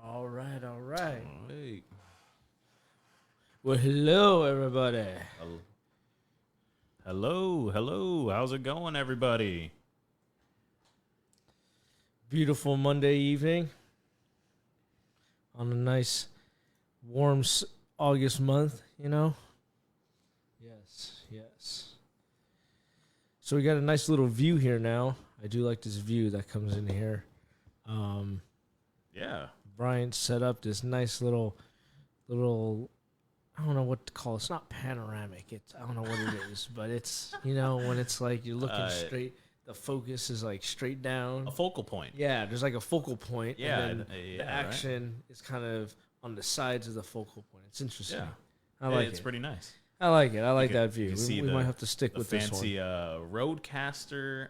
All right, all right. Hey. Well, hello, everybody. Hello. How's it going, everybody? Beautiful Monday evening on a nice, warm August month, you know? Yes. So we got a nice little view here now. I do like this view that comes in here. Yeah. Brian set up this nice little, I don't know what to call it. It's not panoramic. I don't know what it is, but it's, you know, when it's like you're looking straight, the focus is like straight down. A focal point. Yeah, there's like a focal point. Yeah. And then the action is kind of on the sides of the focal point. It's interesting. Yeah. I like It's it. pretty nice. I like it. I like that view. See We might have to stick with this one. fancy Rodecaster,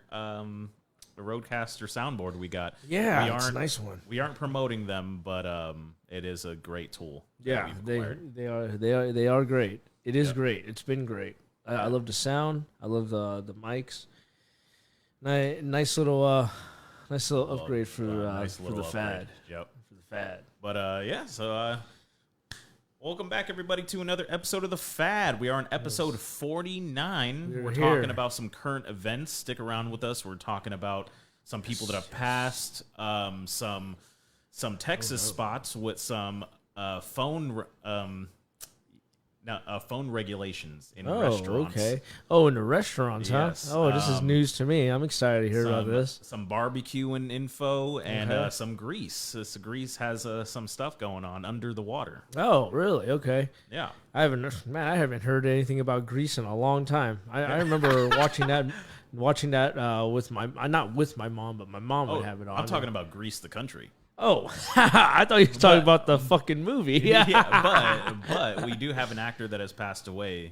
the Rodecaster soundboard we got. Yeah, it's a nice one. We aren't promoting them, but it is a great tool. Yeah, they are great. It is great. It's been great. I love the sound. I love the mics. Nice little upgrade for the fad. Yep. For the fad. But so welcome back, everybody, to another episode of The Fad. We are on episode 49. We're here. talking about some current events. Stick around with us. We're talking about some people that have passed, some Texas spots with some phone regulations in restaurants. Okay. Oh, in the restaurants, Yes, huh? Oh, this is news to me. I'm excited to hear about this. Some barbecuing info and some Greece. Greece has some stuff going on under the water. Oh, really? Okay. Yeah. I haven't heard anything about Greece in a long time. I remember watching that with not with my mom, but my mom would have it on. I'm talking about Greece, the country. Oh, I thought you were talking about the fucking movie. Yeah, but we do have an actor that has passed away.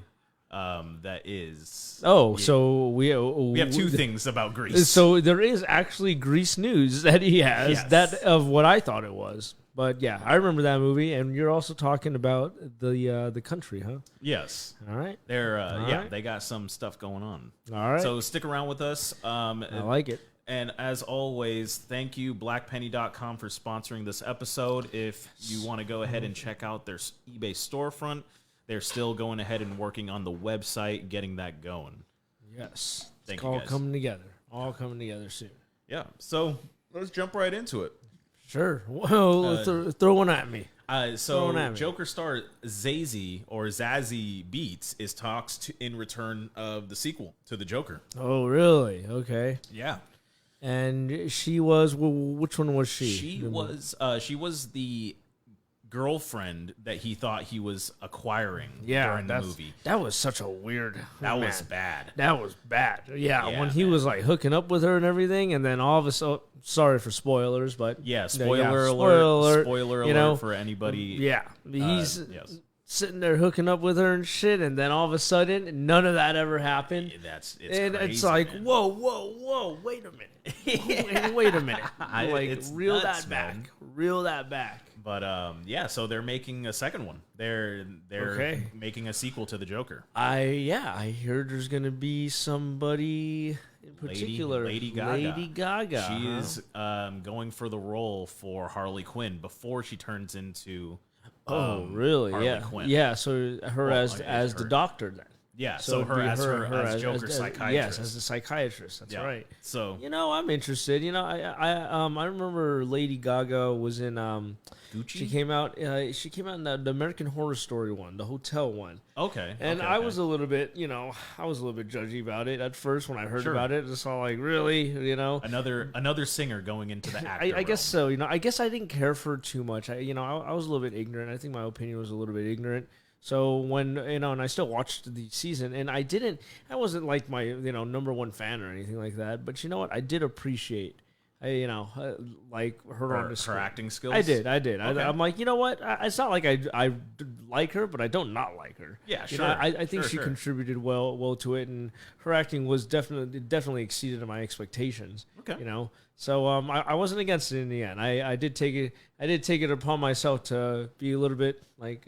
That is. Oh, so we have two things about Greece. So there is actually Greece news that he has. Yes. That of what I thought it was. But yeah, I remember that movie, and you're also talking about the country, huh? Yes. All right. They got some stuff going on. All right. So stick around with us. I like it. And as always, thank you, blackpenny.com, for sponsoring this episode. If you want to go ahead and check out their eBay storefront, they're still going ahead and working on the website, getting that going. Yes. Thank It's you, all guys. coming together. All coming together soon. Yeah. So let's jump right into it. Sure. Well, throw one at me. So Joker star Zazie Beetz is talks in return of the sequel to the Joker. Oh, really? Okay. Yeah. And she was, which one was she? She was the girlfriend that he thought he was acquiring during the movie. That was such a weird. Was bad. That was bad. Yeah, when he man. was like hooking up with her and everything, and then all of a sudden, sorry for spoilers, but spoiler alert. Spoiler you know, alert for anybody. Yeah, he's yes. sitting there hooking up with her and shit, and then all of a sudden, none of that ever happened. It's and crazy, it's like, man. whoa, wait a minute, wait a minute, like It's reel nuts, that man. back, reel that back. But so they're making a second one. They're Okay. making a sequel to the Joker. I heard there's gonna be somebody in particular, Lady Gaga. Lady Gaga. She is going for the role for Harley Quinn before she turns into. Really? Harley Quinn. Yeah. So her Well, as the her. doctor then. Yeah, So so her it'd be as Joker psychiatrist. Yes, as the psychiatrist. That's Yeah. right. So You know, I'm interested. You know, I remember Lady Gaga was in Gucci. She came out in the American Horror Story one, the hotel one. Okay. And okay, I okay. was a little bit, judgy about it at first when I heard Sure. about it. Just all like, really, another singer going into the actor. I guess so. I guess I didn't care for it too much. I was a little bit ignorant. I think my opinion was a little bit ignorant. So when, and I still watched the season, and I wasn't like my, number one fan or anything like that. But you know what? I did appreciate like her on the Her screen. acting skills. I did. Okay. I'm like, you know what? It's not like I like her, but I don't not like her. Yeah, You sure. know, I think she Sure. contributed well to it, and her acting was definitely exceeded my expectations. Okay. You know, so I wasn't against it in the end. I did take it upon myself to be a little bit like,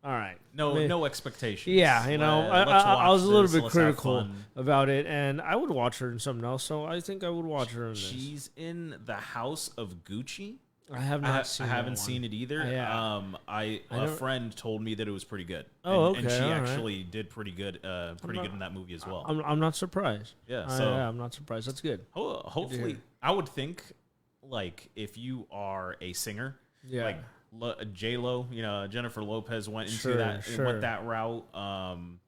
all right. No expectations. Yeah, I was a little bit Let's have critical fun. about it, and I would watch her in something else. So I think I would watch her in this. She's in the House of Gucci. I have not seen. I haven't that one. seen it either. Yeah. A don't- friend told me that it was pretty good. Oh, and okay, she all right. actually did pretty good. Pretty good in that movie as well. I'm not surprised. Yeah, Yeah, so- I'm not surprised. That's good. Hopefully, I would think like if you are a singer, Yeah. like J Lo, Jennifer Lopez went into Sure, that sure. went that route. I'm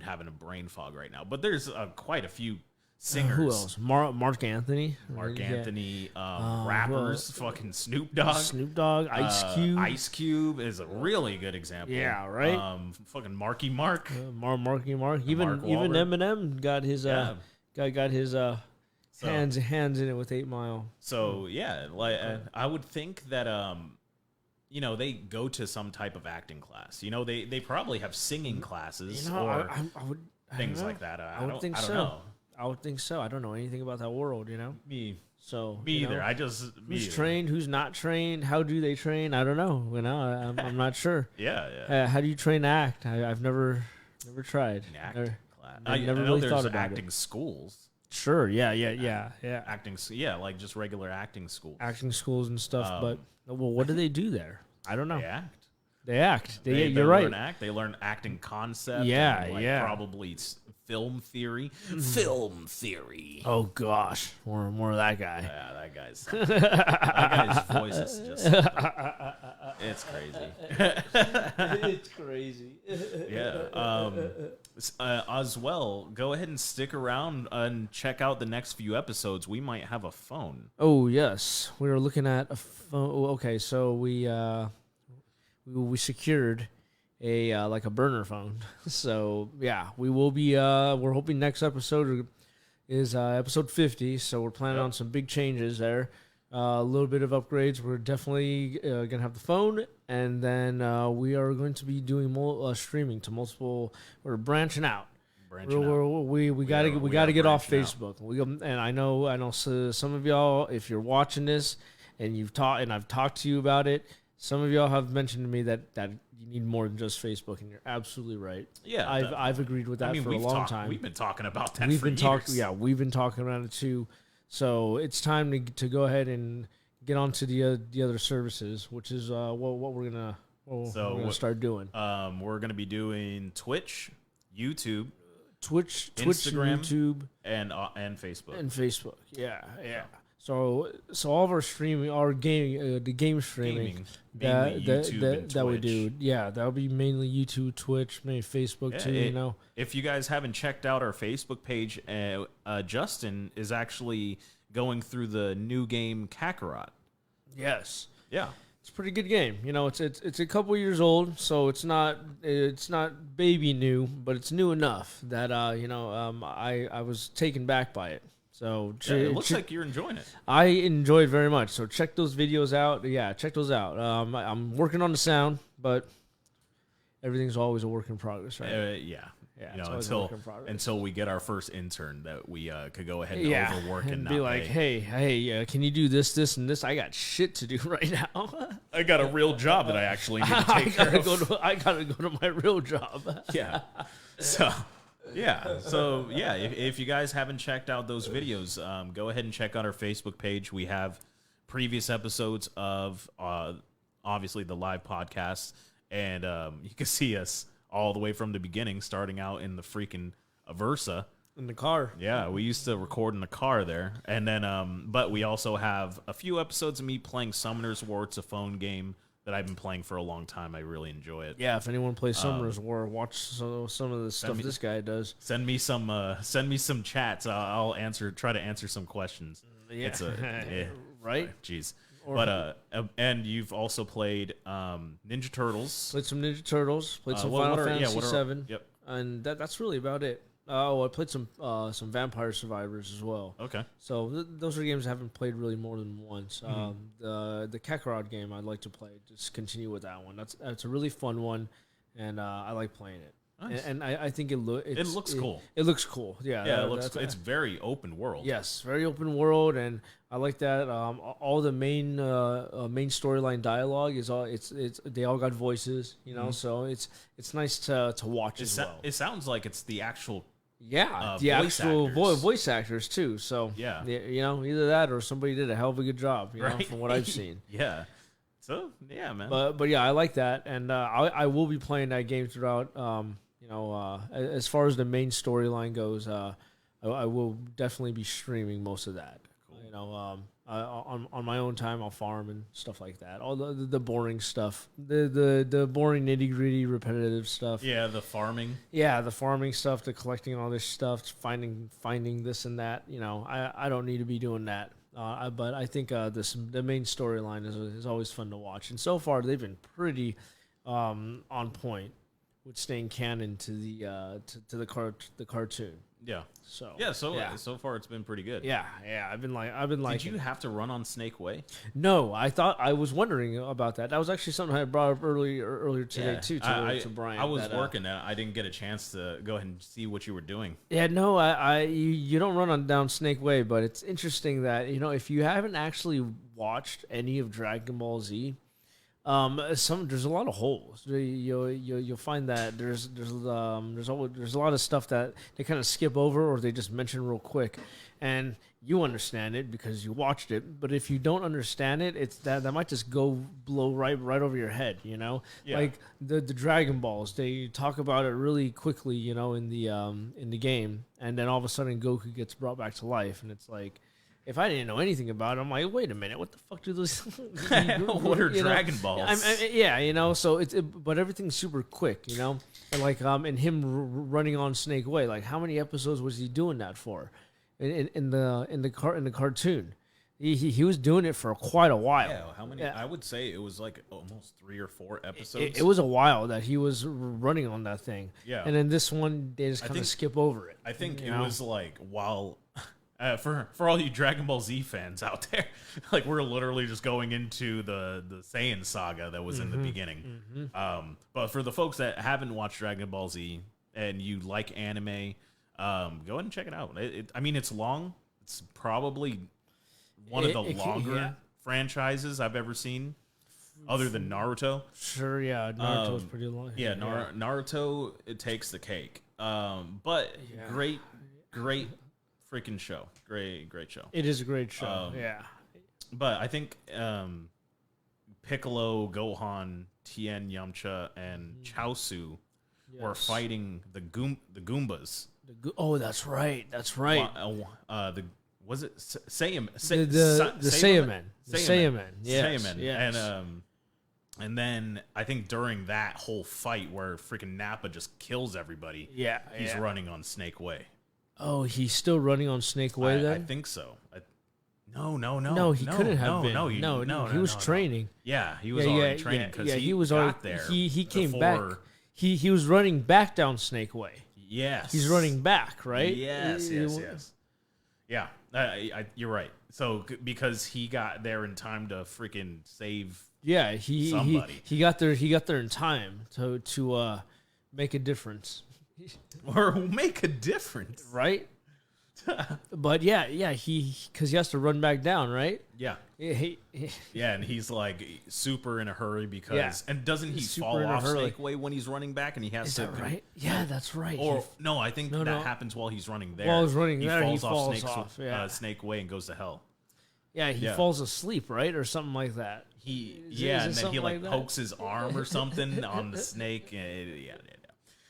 having a brain fog right now, but there's quite a few singers. Who else? Mark Anthony. Mark Yeah. Anthony, who rappers, fucking Snoop Dogg. Snoop Dogg, Ice Cube. Ice Cube is a really good example. Yeah, right? Fucking Marky Mark. Marky Mark. Even Mark even Wahlberg. Eminem got his got his So- hands in it with 8 Mile. So yeah, like I would think that they go to some type of acting class. They probably have singing classes or I would I things don't like know. that. I would think I don't so. know. I would think so. I don't know anything about that world, Me So either. Who's trained? Who's not trained? How do they train? I don't know. I'm not sure. Yeah. How do you train to act? I've never tried. An acting class. I never know really there's thought about acting schools. Sure. Yeah. Like just regular acting schools. Acting schools and stuff. But what do they do there? I don't know. They act. They act. They You're right. learn act. They learn acting concept. Yeah, and, yeah. Probably film theory. Film theory. Oh gosh, more of that guy. Yeah, that guy's voice is just. It's crazy. It's crazy. Yeah. As well, go ahead and stick around and check out the next few episodes. We might have a phone. Oh yes, we were looking at a phone. Okay, so we secured a like a burner phone. So yeah, we will be. We're hoping next episode is episode 50. So we're planning on some big changes there. A little bit of upgrades. We're definitely gonna have the phone, and then we are going to be doing more streaming to multiple. We're branching out. We got to get off Facebook. And I know some of y'all, if you're watching this and I've talked to you about it, some of y'all have mentioned to me that you need more than just Facebook, and you're absolutely right. Yeah, I've agreed with that for a long time. We've been talking about that. We've for been years. we've been talking about it too. So it's time to go ahead and get onto the other services, which is what we're gonna start doing. We're gonna be doing Twitch, YouTube, Twitch, Instagram, YouTube, and Facebook. and Facebook. Yeah. So all of our streaming, our game, the game streaming Mainly YouTube and that we Twitch. do, that'll be mainly YouTube, Twitch, maybe Facebook too. If you guys haven't checked out our Facebook page, Justin is actually going through the new game Kakarot. Yes. Yeah. It's a pretty good game. It's a couple years old, so it's not baby new, but it's new enough that I was taken back by it. So It looks like you're enjoying it. I enjoy it very much. So check those videos out. Yeah, check those out. I'm working on the sound, but everything's always a work in progress, right? Yeah. it's always a work in progress. Until we get our first intern that we could go ahead and Yeah, overwork and and not be like, pay. hey, can you do this, and this? I got shit to do right now. I got a real job that I actually need to take care of. I gotta go to my real job. Yeah. So if you guys haven't checked out those videos, go ahead and check out our Facebook page. We have previous episodes of obviously the live podcast, and you can see us all the way from the beginning, starting out in the freaking Versa. In the car. Yeah, we used to record in the car there, and then but we also have a few episodes of me playing Summoner's War. It's a phone game that I've been playing for a long time. I really enjoy it. Yeah, if anyone plays Summoner's War, watch some of the stuff this guy does. Send me some chats. I'll try to answer some questions. Yeah. It's a right. Jeez. But and you've also played Ninja Turtles. Played some Ninja Turtles. Played some what Final are- yeah, Fantasy what are- VII. Yep. And that's really about it. Oh, I played some Vampire Survivors as well. Okay. So those are games I haven't played really more than once. The Kakarot game I'd like to play. Just continue with that one. That's a really fun one, and I like playing it. Nice. And I think it looks cool. It looks cool. Yeah. Yeah, it looks. It's very open world. Yes, very open world, and I like that. All the main storyline dialogue is all it's they all got voices, So it's nice to watch as well. It sounds like it's the actual the voice actual actors. voice actors too. So Yeah. either that or somebody did a hell of a good job, Right. from what I've seen. Yeah. So yeah, man. But yeah, I like that, and I will be playing that game throughout. As far as the main storyline goes, I will definitely be streaming most of that. Cool. On my own time, I'll farm and stuff like that. All the boring stuff, the boring nitty gritty repetitive stuff. Yeah, the farming. Yeah, the farming stuff, the collecting all this stuff, finding this and that. I don't need to be doing that. But I think the main storyline is always fun to watch, and so far they've been pretty on point with staying canon to the cartoon. Yeah. So so far it's been pretty good. Yeah. I've been like. Did you have to run on Snake Way? No, I was wondering about that. That was actually something I brought up earlier today too to Brian. I was working. I didn't get a chance to go ahead and see what you were doing. Yeah, no, you don't run down Snake Way, but it's interesting that if you haven't actually watched any of Dragon Ball Z. There's a lot of holes. You'll find that there's a lot of stuff that they kind of skip over or they just mention real quick, and you understand it because you watched it. But if you don't understand it, it's that might just blow right over your head. Yeah. Like the Dragon Balls, they talk about it really quickly. In the game, and then all of a sudden Goku gets brought back to life, and it's like. If I didn't know anything about it, I'm like, wait a minute, what the fuck do those? What are Dragon Balls? So but everything's super quick, and like and him running on Snake Way, like how many episodes was he doing that for? In the cartoon, he was doing it for quite a while. Yeah, how many? Yeah. I would say it was like almost 3 or 4 episodes. It was a while that he was running on that thing. Yeah, and then this one they just kind of skip over it. I think it was like while. For all you Dragon Ball Z fans out there, like we're literally just going into the Saiyan saga that was in the beginning. But for the folks that haven't watched Dragon Ball Z and you like anime, go ahead and check it out. It's long. It's probably one of the longer franchises I've ever seen, other than Naruto. Sure, yeah, Naruto's pretty long. Yeah, Naruto, it takes the cake. But great. Freaking show. Great show. It is a great show. But I think Piccolo, Gohan, Tien, Yamcha, and Chaozu were fighting the Goombas. That's right. Was it Saiyaman? The Saiyaman. Yes. Saiyaman. And then I think during that whole fight where freaking Nappa just kills everybody, he's running on Snake Way. Oh, he's still running on Snake Way then? I think so. No. No, he couldn't have been. No, he was training. Yeah, he was already training because he was got there. He came back. He was running back down Snake Way. Yes. He's running back, right? Yes. Yeah, you're right. So because he got there in time to freaking save somebody. He got there in time to make a difference. Or make a difference, right? But because he has to run back down, right? Yeah, and he's like super in a hurry because, and doesn't he fall off Snake Way when he's running back, and he has to? Right? Yeah, that's right. Or no, I think that happens while he's running there. While he's running there, he falls off Snake Way and goes to hell. Yeah, he falls asleep, right, or something like that. And then he like pokes his arm or something on the snake.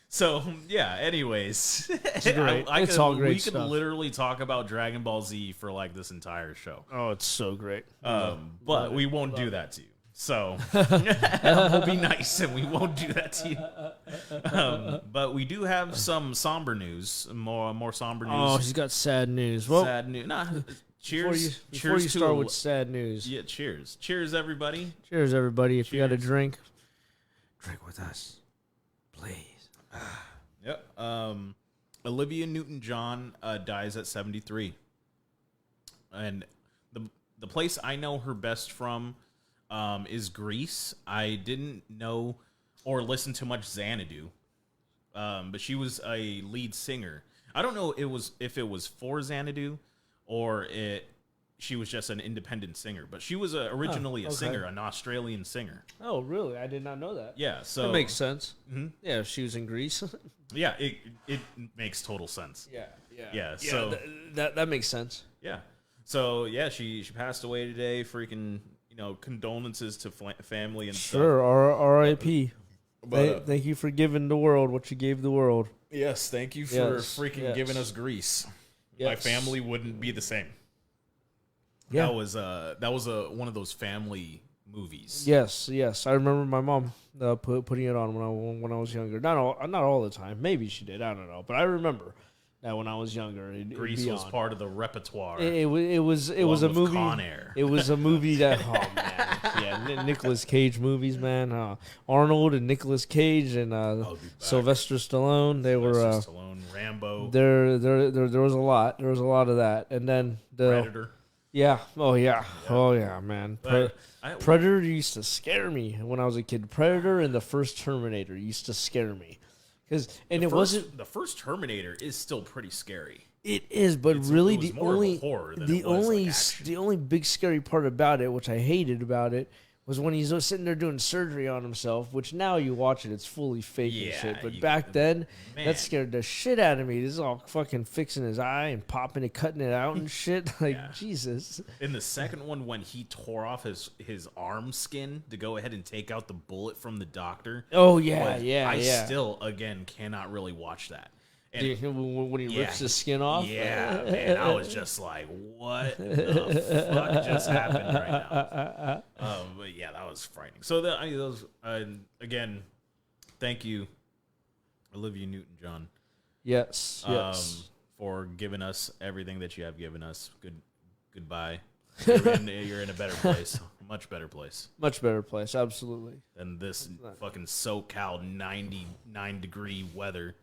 So anyways, it's all great stuff. We could literally talk about Dragon Ball Z for like this entire show. Oh, it's so great. But we won't do that to you. So we'll be nice and we won't do that to you. But we do have some somber news, more somber news. Oh, he's got sad news. Well, sad news. Nah, cheers. Before you start with sad news. Yeah, cheers. Cheers, everybody. Cheers, everybody. If you got a drink, drink with us, please. Yep. Olivia Newton-John dies at 73. And the place I know her best from is Grease. I didn't know or listen to much Xanadu, but she was a lead singer. I don't know if it was for Xanadu or she was just an independent singer, but she was originally a singer, an Australian singer. Oh, really? I did not know that. Yeah, so that makes sense. Yeah, she was in Greece. Yeah, it makes total sense. Yeah. So that makes sense. yeah, so yeah, she passed away today. Freaking, condolences to family and Sure, stuff. R.I.P. But, thank you for giving the world what you gave the world. yes, thank you for freaking giving us Grease. Yes. My family wouldn't be the same. Yeah. That was one of those family movies. Yes. I remember my mom putting it on when I was younger. Not all the time. Maybe she did. I don't know. But I remember that when I was younger, Grease was part of the repertoire. It was a movie. Con Air. It was a movie that man, Nicolas Cage movies, man. Arnold and Nicolas Cage and Sylvester Stallone. They were Stallone, Rambo. There was a lot. There was a lot of that, and then the Predator. Yeah. Oh yeah, man. Predator used to scare me when I was a kid. Predator and the first Terminator used to scare me. The first Terminator is still pretty scary. It is, but really the only big scary part about it, which I hated about it, was when he's sitting there doing surgery on himself, which now you watch it, it's fully fake and shit. But back then, that scared the shit out of me. This is all fucking fixing his eye and popping it, cutting it out and shit. Jesus. In the second one, when he tore off his arm skin to go ahead and take out the bullet from the doctor. Oh, yeah. I still, again, cannot really watch that. And when he rips his skin off? Yeah, man. I was just like, what the fuck just happened right now? But yeah, that was frightening. So, again, thank you, Olivia Newton-John. Yes. For giving us everything that you have given us. Goodbye. You're in a better place. Much better place. Much better place, absolutely. Than this fucking SoCal 99-degree weather.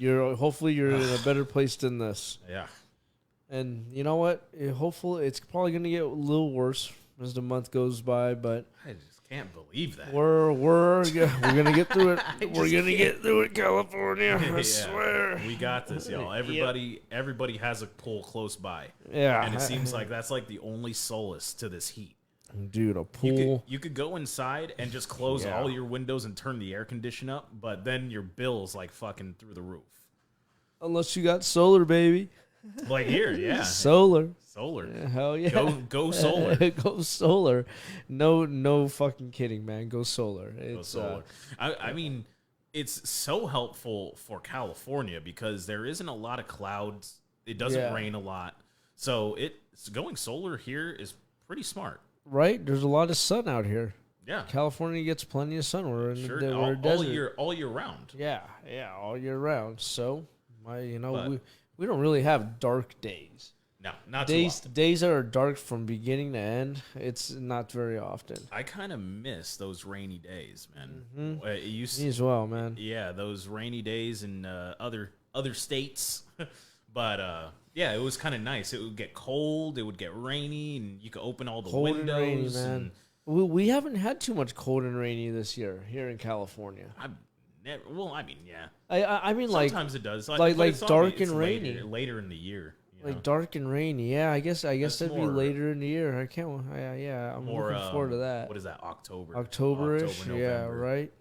Hopefully you're in a better place than this. Yeah. And you know what? Hopefully it's probably going to get a little worse as the month goes by, but I just can't believe that. We're going to get through it. We're going to get through it, California. I swear. We got this, y'all. Everybody has a pool close by. Yeah. And it seems like that's like the only solace to this heat. Dude, a pool. You could go inside and just close all your windows and turn the air condition up, but then your bill's like fucking through the roof. Unless you got solar, baby. Like here, yeah. Solar. Yeah, hell yeah. Go solar. Go solar. No fucking kidding, man. Go solar. Go solar. I mean, it's so helpful for California because there isn't a lot of clouds. It doesn't rain a lot. So going solar here is pretty smart. Right? There's a lot of sun out here. Yeah. California gets plenty of sun. We're in we're a desert. All year round. Yeah, all year round. So, we don't really have dark days. No, not days. Too often. Days that are dark from beginning to end. It's not very often. I kind of miss those rainy days, man. Mm-hmm. Me as well, man. Yeah, those rainy days in other states. But yeah, it was kind of nice. It would get cold, it would get rainy, and you could open all the windows. And rainy, man. We haven't had too much cold and rainy this year here in California. I mean, yeah. I mean, sometimes it does. Like dark and rainy. Later in the year. Like dark and rainy. Yeah, I guess that'd be later in the year. I can't. I'm looking forward to that. What is that? October. October-ish. October, yeah, right.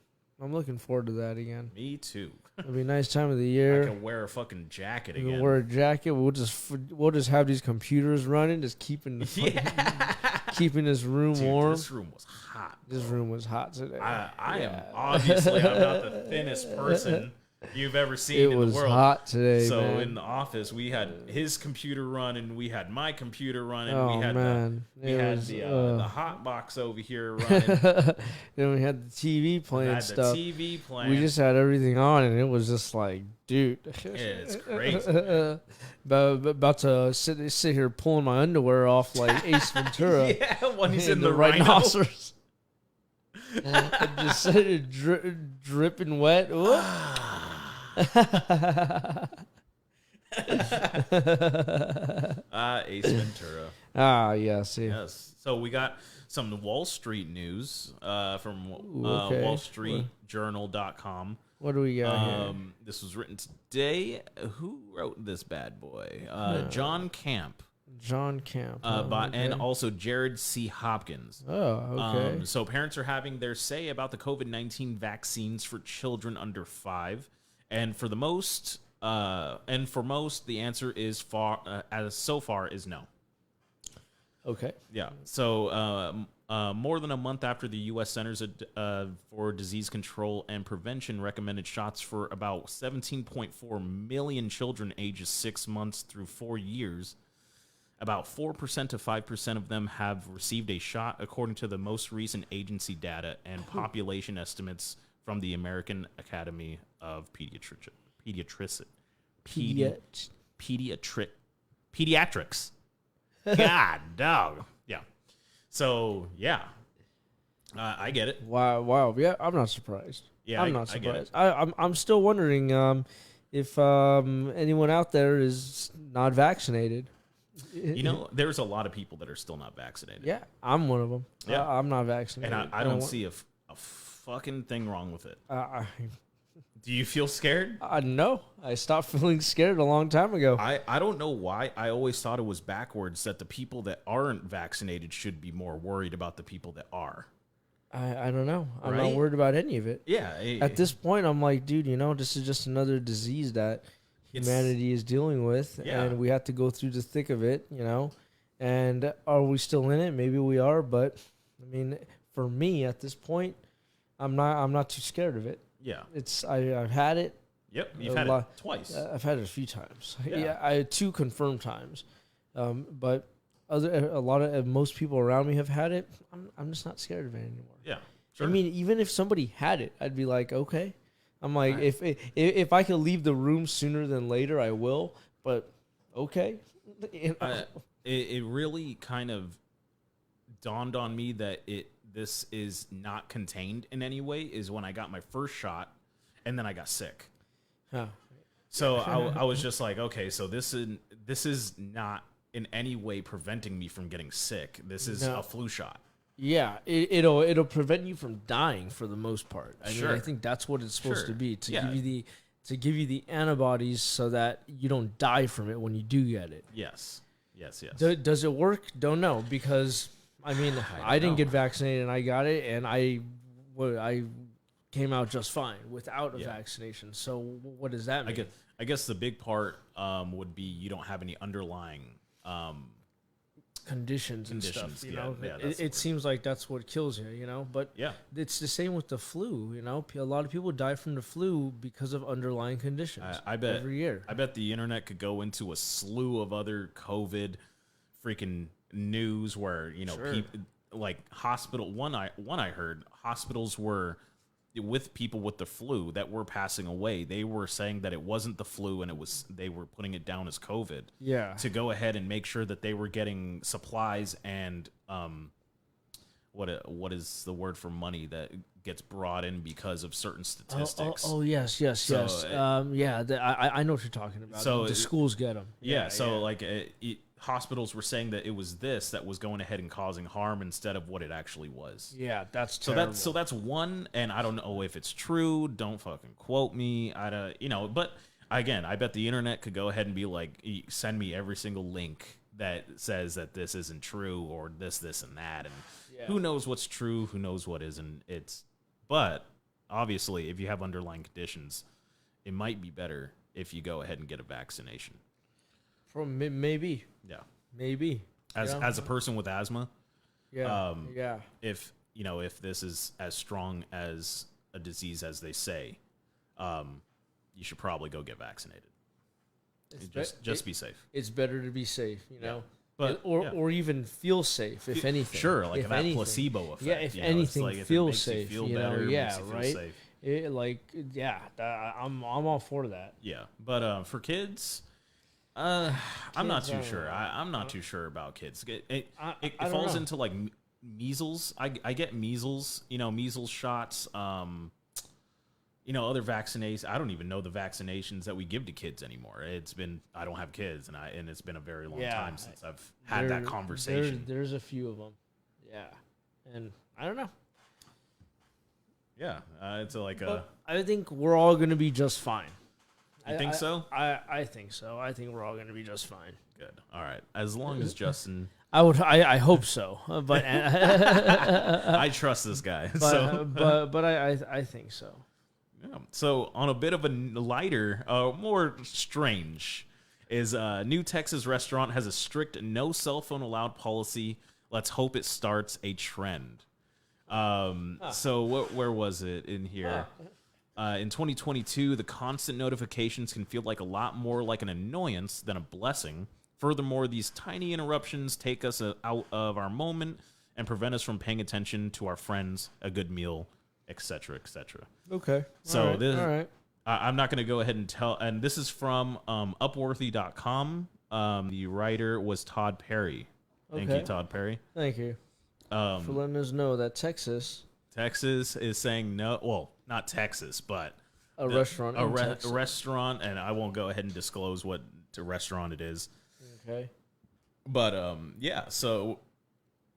I'm looking forward to that again. Me too. It'll be a nice time of the year. I can wear a fucking jacket again. We'll wear a jacket. We'll just have these computers running, just keeping keeping this room warm. This room was hot. This room was hot today. I am obviously I'm not the thinnest person you've ever seen in the world. It was hot today, So man. in the office, we had his computer running, we had my computer running, Oh, we had man. the hot box over here running. Then we had the TV playing stuff. The TV playing. We just had everything on, and it was just like, dude. It's crazy. About to sit here pulling my underwear off like Ace Ventura. Yeah, when he's in the rhinoceros. Just dripping wet. Ace Ventura. Ah, yeah. See. Yes. So we got some Wall Street news from okay. WallStreetJournal.com. What do we got here? This was written today. Who wrote this bad boy? John Camp. John Camp. And also Jared C. Hopkins. Oh, okay. So parents are having their say about the COVID-19 vaccines for children under 5, and for most, the answer is so far is no. Okay. Yeah. So more than a month after the U.S. Centers for Disease Control and Prevention recommended shots for about 17.4 million children ages 6 months through 4 years, about 4% to 5% of them have received a shot, according to the most recent agency data and population estimates from the American Academy of Pediatrics. God, dog. Yeah. So, yeah. I get it. Wow. Yeah, I'm not surprised. Yeah, I'm not I get it. surprised. I'm still wondering if anyone out there is not vaccinated. You know, there's a lot of people that are still not vaccinated. Yeah, I'm one of them. Yeah. I'm not vaccinated. And I don't see a fucking thing wrong with it. I Do you feel scared? no, I stopped feeling scared a long time ago. I don't know why. I always thought it was backwards, that the people that aren't vaccinated should be more worried about the people that are. I don't know. I'm not Right? worried about any of it. Yeah. At this point, I'm like, dude, this is just another disease that humanity is dealing with, Yeah. and we have to go through the thick of it, And are we still in it? Maybe we are, but I mean, for me at this point, I'm not too scared of it. Yeah. I've had it. Yep. You've had it twice. I've had it a few times. Yeah. I had 2 confirmed times, but most people around me have had it. I'm just not scared of it anymore. Yeah. Sure. I mean, even if somebody had it, I'd be like, okay. I'm like, if I could leave the room sooner than later, I will. But okay. It really kind of dawned on me that this is not contained in any way is when I got my first shot, and then I got sick. Huh. So I was just like, okay, so this is not in any way preventing me from getting sick. This is a flu shot. Yeah, it'll prevent you from dying for the most part. I mean, I think that's what it's supposed to be, to give you the antibodies so that you don't die from it when you do get it. Yes. Does it work? Don't know, because I mean, I didn't get vaccinated and I got it, and I came out just fine without a vaccination. So what does that mean? I guess the big part would be you don't have any underlying conditions and stuff. Yeah, it seems like that's what kills you. But it's the same with the flu. A lot of people die from the flu because of underlying conditions. I bet every year. I bet the internet could go into a slew of other COVID freaking news where people like hospital. One I heard hospitals were with people with the flu that were passing away. They were saying that it wasn't the flu, and they were putting it down as COVID. Yeah. To go ahead and make sure that they were getting supplies and what is the word for money that gets brought in because of certain statistics. Oh yes. I know what you're talking about. So the schools get them. Hospitals were saying that it was this that was going ahead and causing harm instead of what it actually was. Yeah, that's terrible. So that's one, and I don't know if it's true. Don't fucking quote me. But again, I bet the internet could go ahead and be like, send me every single link that says that this isn't true or this and that, and who knows what's true, who knows what isn't. But obviously, if you have underlying conditions, it might be better if you go ahead and get a vaccination. Maybe. Yeah. Maybe. As a person with asthma. Yeah. If this is as strong as a disease as they say, you should probably go get vaccinated. Just be safe. It's better to be safe, Yeah. But or even feel safe, if anything. Sure, like that placebo effect. Yeah, if anything, feel safe. Feel better, yeah, feel right. Safe. I'm all for that. Yeah, but for kids, I'm not too sure. I'm not too sure about kids. It falls into like measles. I get measles. Measles shots. other vaccinations. I don't even know the vaccinations that we give to kids anymore. I don't have kids, and it's been a very long time since I've had that conversation. There's a few of them. Yeah. And I don't know. Yeah. I think we're all going to be just fine. You think so? I think so. I think we're all going to be just fine. Good. All right. As long as Justin... I hope so. But I trust this guy. But I think so. Yeah. So on a bit of a lighter, more strange, is new Texas restaurant has a strict no cell phone allowed policy. Let's hope it starts a trend. So where was it in here? In 2022, the constant notifications can feel like a lot more like an annoyance than a blessing. Furthermore, these tiny interruptions take us out of our moment and prevent us from paying attention to our friends, a good meal, etc., etc. Okay. So all right. I'm not going to go ahead and tell. And this is from Upworthy.com. The writer was Todd Perry. Thank you, Todd Perry. Thank you for letting us know that Texas is saying no. Well, not Texas, but a restaurant. A restaurant, and I won't go ahead and disclose what restaurant it is. Okay. But yeah. So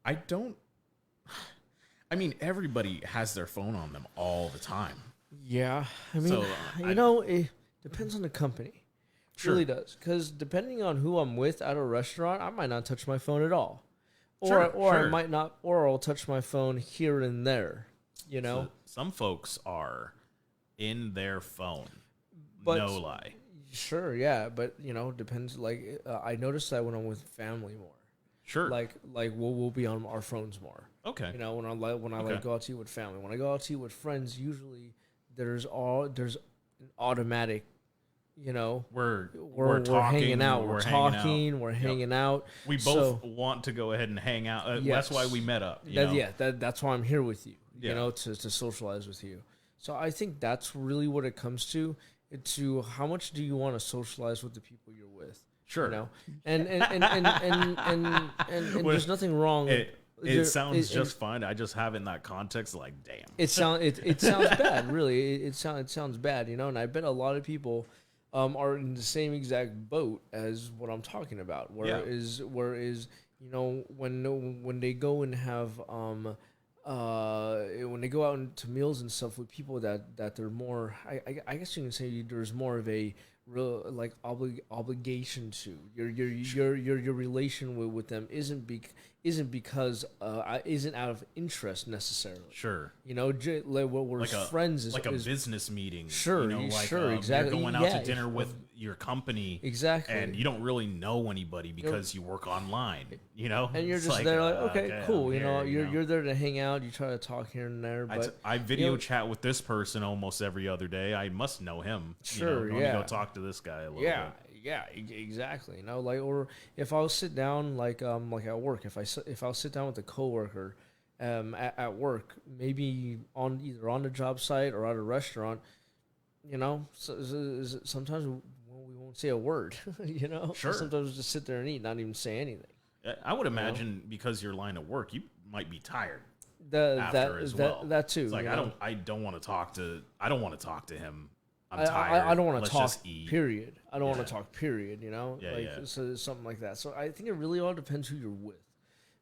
I mean, everybody has their phone on them all the time. Yeah, I mean, it depends on the company. It really does, because depending on who I'm with at a restaurant, I might not touch my phone at all, or I might not, or I'll touch my phone here and there. So some folks are in their phone. But, no lie. Sure, yeah, but depends. Like I noticed that when I'm with family more. Sure. Like we'll be on our phones more. Okay. When I go out to eat with family. When I go out to eat with friends, usually there's an automatic. We're talking, hanging out. We're hanging out. We both want to go ahead and hang out. Yes. That's why we met up. That's why I'm here with you. To socialize with you. So I think that's really what it comes to. To how much do you want to socialize with the people you're with? Sure. And there's nothing wrong. It sounds just fine. I just have it in that context. Like, damn. It sounds bad. Really, it sounds bad. And I bet a lot of people are in the same exact boat as what I'm talking about. Whereas when they go and have when they go out into meals and stuff with people that they're more, I guess you can say there's more of a real like obligation to your relation with them isn't because isn't out of interest necessarily. Sure. We're friends is like a business meeting. Sure. Sure. Exactly. You're going out to dinner with your company. Exactly. And you don't really know anybody because you work online. And you're just there like, okay, cool. You're there to hang out. You try to talk here and there. But I video chat with this person almost every other day. I must know him. Sure. Let me go talk to this guy a little bit. Yeah, exactly. Or if I'll sit down like at work, if I'll sit down with a coworker, at work, maybe either on the job site or at a restaurant, sometimes we won't say a word. Sure. Sometimes we'll just sit there and eat, not even say anything. I would imagine because your line of work, you might be tired. That too. It's like I don't want to talk to him. I'm tired. I don't want to talk. Just eat. Period. I don't want to talk. Period. Yeah. So something like that. So I think it really all depends who you're with,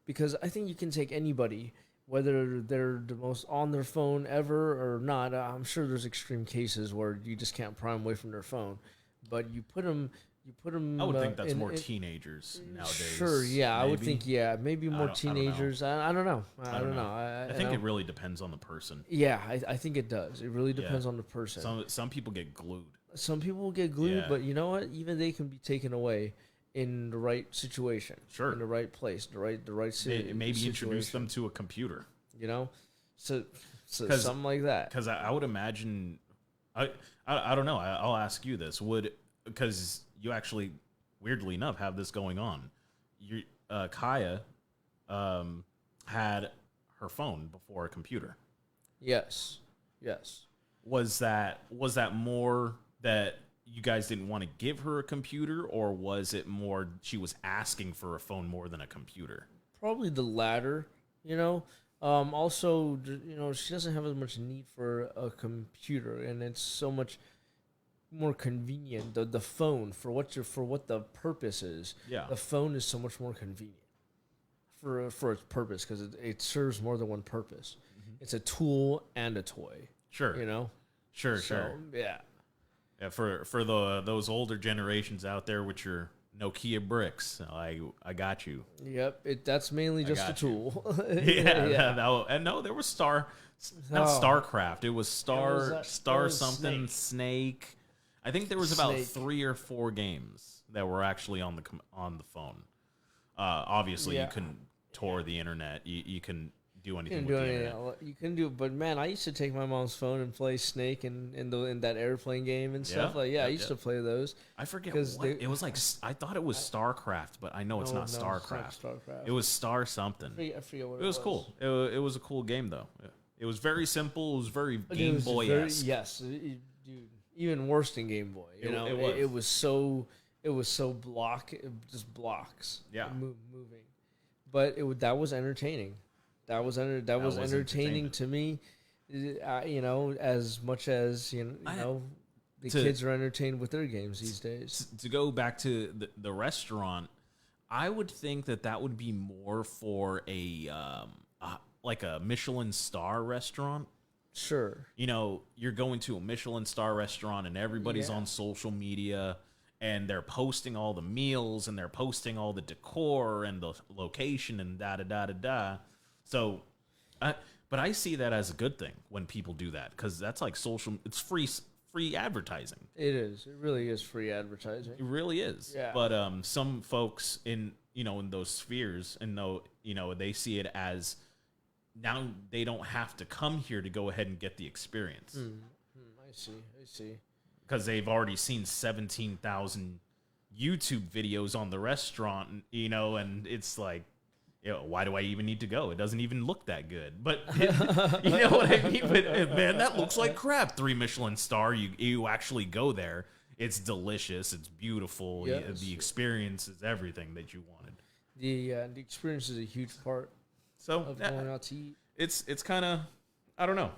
because I think you can take anybody, whether they're the most on their phone ever or not. I'm sure there's extreme cases where you just can't pry them away from their phone, but you put them. I would think that's more teenagers nowadays. Sure, yeah, maybe. I would think, maybe more teenagers. I don't know. I don't know. I think it really depends on the person. Yeah, I think it does. It really depends on the person. Some people get glued. Some people will get glued, but you know what? Even they can be taken away in the right situation. Sure. In the right place, the right situation. Maybe introduce them to a computer. So something like that. Because I would imagine, I don't know. I'll ask you this. Because you actually, weirdly enough, have this going on. Kaya had her phone before a computer. Yes. Was that more that you guys didn't want to give her a computer, or was it more she was asking for a phone more than a computer? Probably the latter. Also, she doesn't have as much need for a computer, and it's so much more convenient. The phone for what the purpose is. Yeah. The phone is so much more convenient for its purpose because it serves more than one purpose. It's a tool and a toy. Sure. Sure. Yeah. Yeah, for those older generations out there with your Nokia bricks, I got you. Yep. That's mainly just a tool. And no, there was not StarCraft. It was Star something Snake. I think there was about 3 or 4 games that were actually on the phone. Obviously, you couldn't tour the internet. You couldn't do anything with the internet. You can do, but man, I used to take my mom's phone and play Snake in that airplane game and stuff. I used to play those. I forget what it was like. I thought it was StarCraft, but I know it's not StarCraft. It's not StarCraft. It was Star something. I forget what it was. Cool. It was a cool game though. It was very simple. It was very Game Boy-esque. Yes, dude. Even worse than Game Boy. It was so just blocks. Yeah, moving. But that was entertaining. That was entertaining to me. As much as the kids are entertained with their games these days. To go back to the restaurant, I would think that would be more for a like a Michelin star restaurant. Sure. You're going to a Michelin star restaurant and everybody's on social media and they're posting all the meals and they're posting all the decor and the location and da-da-da-da-da. So, but I see that as a good thing when people do that because that's like it's free advertising. It is. It really is free advertising. It really is. Yeah. But some folks in those spheres and they see it as now they don't have to come here to go ahead and get the experience. I see. Because they've already seen 17,000 YouTube videos on the restaurant, and it's like, why do I even need to go? It doesn't even look that good. But you know what I mean? But man, that looks like crap. 3 Michelin star. You actually go there. It's delicious. It's beautiful. Yes. The experience is everything that you wanted. The experience is a huge part. Of going out to eat. It's kind of, I don't know.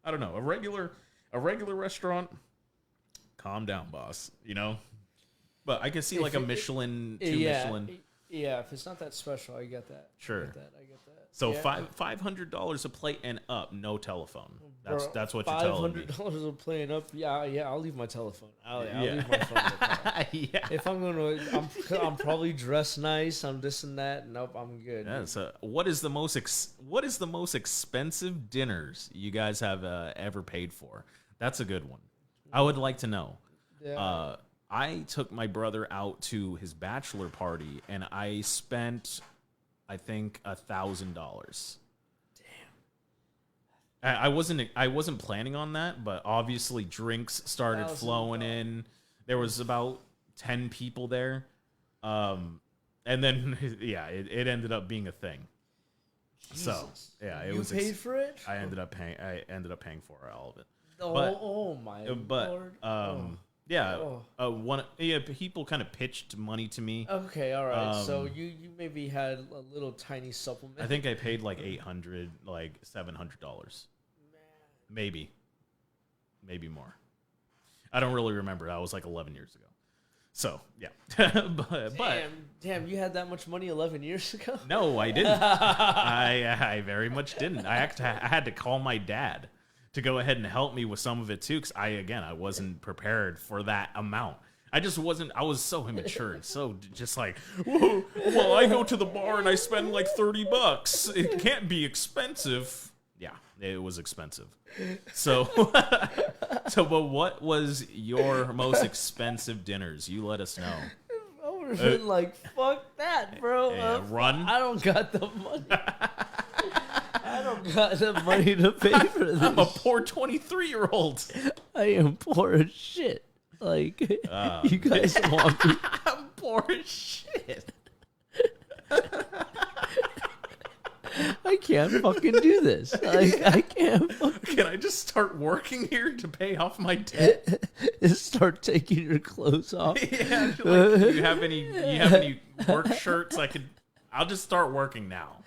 A regular restaurant. Calm down, boss. But I can see like a Michelin, 2 Michelin. Yeah, if it's not that special, I get that. Sure. I get that. So $500 a plate and up, no telephone. That's what you're telling me. $500 a plate and up. Yeah. I'll leave my telephone. I'll leave my phone. In the car. Yeah. If I'm I'm probably dressed nice. I'm this and that. Nope, I'm good. Yeah. So what is the most expensive dinners you guys have ever paid for? That's a good one. I would like to know. Yeah. I took my brother out to his bachelor party, and I spent, I think, $1,000. Damn. I wasn't planning on that, but obviously drinks started flowing in. There was about 10 people there, and then it ended up being a thing. Jesus. So it was. You paid for it? I ended up paying for all of it. Oh my Lord. People kind of pitched money to me. Okay, all right. So you maybe had a little tiny supplement. I think I paid like $800, like $700. Maybe more. I don't really remember. That was like 11 years ago. So yeah, but damn, you had that much money 11 years ago? No, I didn't. I very much didn't. I had to call my dad to go ahead and help me with some of it too, because I wasn't prepared for that amount. I was so immature and so just like, well, I go to the bar and I spend like $30. It can't be expensive. Yeah, it was expensive. So, but what was your most expensive dinners? You let us know. I would have been like, fuck that, bro. Run. I don't got the money. I don't got the money to pay for this. I'm a poor 23-year-old. I am poor as shit. Like, you guys want me. I'm poor as shit. I can't fucking do this. Like, I can't fucking... Can I just start working here to pay off my debt? Start taking your clothes off. Yeah. Like, do you have any work shirts? I'll just start working now.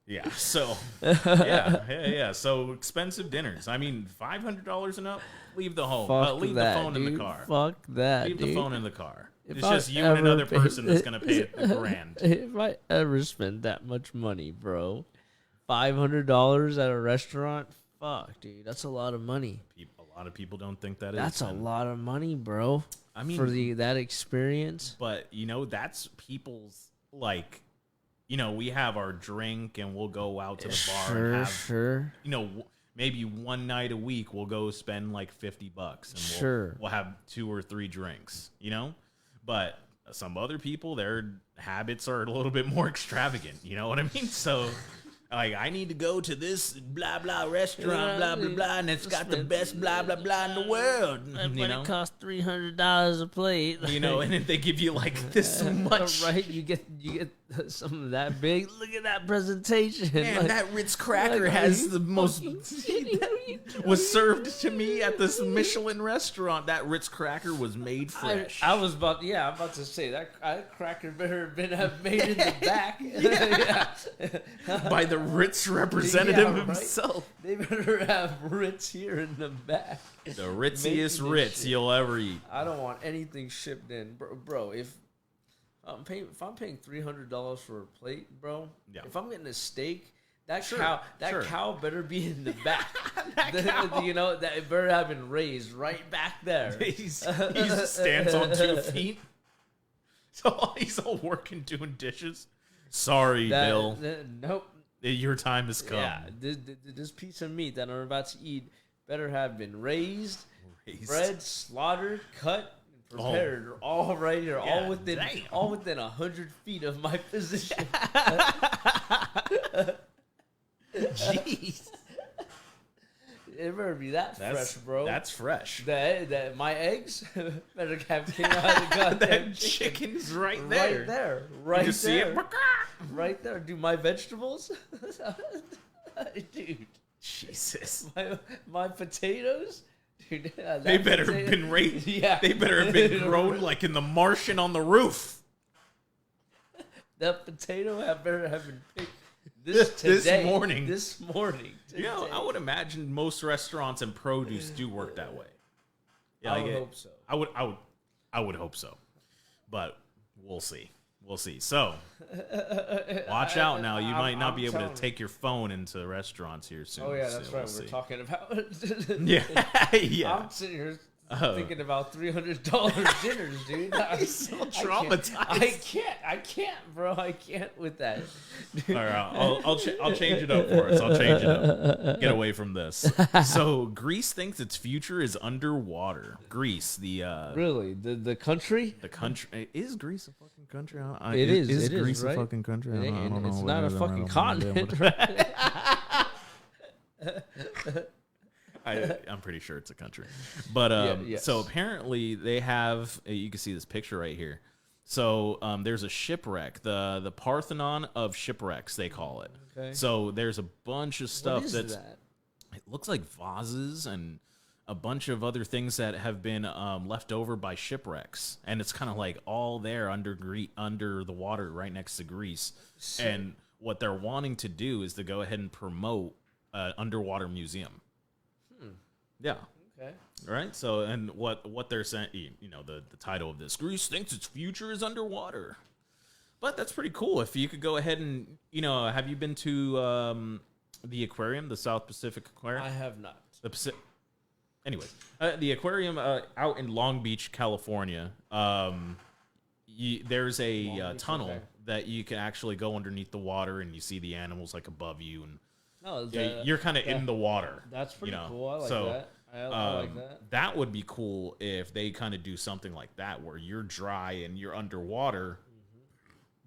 Yeah. So yeah. So expensive dinners. I mean, $500 and up. Leave the home. Fuck Leave that, the phone dude. in the car. Fuck that, Leave dude. the phone in the car. If It's I just you and ever another pay- person that's gonna pay a grand. If I ever spent that much money, bro, $500 at a restaurant, fuck, dude, that's a lot of money. A lot of people don't think that That's is. a man. lot of money, bro. I mean, for that experience. but that's people's like, we have our drink and we'll go out to the bar and have, Sure. maybe one night a week we'll go spend like $50 and we'll have 2 or 3 drinks, but some other people, their habits are a little bit more extravagant. You know what I mean? So like, I need to go to this blah blah restaurant, blah blah blah, and it's got the best blah blah blah in the world. It costs $300 a plate. And if they give you like this much, right? You get some of that big. Look at that presentation. man, that Ritz cracker has the most. Was served to me at this Michelin restaurant. That Ritz cracker was made fresh. I was about to say that cracker better have made in the back. By the Ritz representative right? himself. They better have Ritz here in the back. The ritziest Making Ritz shit. you'll ever eat. I don't want anything shipped in, bro. If I'm paying $300 for a plate, bro. Yeah. If I'm getting a steak, that Sure, cow better be in the back. That cow. That it better have been raised right back there. He just stands on 2 feet. So he's all working doing dishes. Sorry, Bill. Nope. Your time has come. Yeah, this piece of meat that I'm about to eat better have been raised. Bred, slaughtered, cut, and prepared, all right here, all within 100 feet of my position. Jeez, It better be fresh, bro. That's fresh. That my eggs better have came out of the goddamn That chicken's right there. Right You there, see it? right there. Do my vegetables, dude? Jesus, My potatoes, dude. they better have been raised. Yeah, They better have been grown like in The Martian on the roof. That potato better have been picked this morning. This morning. Today. I would imagine most restaurants and produce do work that way. Yeah, I would hope so. I would hope so, but we'll see. We'll see. So watch out now. You might not be able to take your phone into restaurants here soon. Oh yeah, that's so right. we'll We're see. talking about. Yeah. I'm sitting here thinking about $300 dinners, dude. I'm so traumatized. I can't, bro. I can't with that. All right, I'll change it up for us. I'll change it up. Get away from this. So Greece thinks its future is underwater. Greece, Really, the country. the country, is Greece a fucking country? It is. Is It is, Greece right? a fucking country? It I ain't- don't know. it's what not it a is. I fucking don't know. continent, right? I'm pretty sure it's a country, but yes. so apparently they have. You can see this picture right here. So there's a shipwreck, the Parthenon of shipwrecks, they call it. Okay. So there's a bunch of stuff What is that's. that? It looks like vases and a bunch of other things that have been left over by shipwrecks, and it's kind of like all there under the water, right next to Greece. And what they're wanting to do is to go ahead and promote an underwater museum. Yeah. Okay. Right. So, and what they're saying, the title of this: Greece thinks its future is underwater. But that's pretty cool. If you could go ahead and, have you been to the aquarium, the South Pacific Aquarium? I have not. Anyway, the aquarium out in Long Beach, California. There's a tunnel that you can actually go underneath the water, and you see the animals like above you, and No, you're kind of in the water. That's pretty cool. I like So, that. I like that. That would be cool if they kind of do something like that, where you're dry and you're underwater,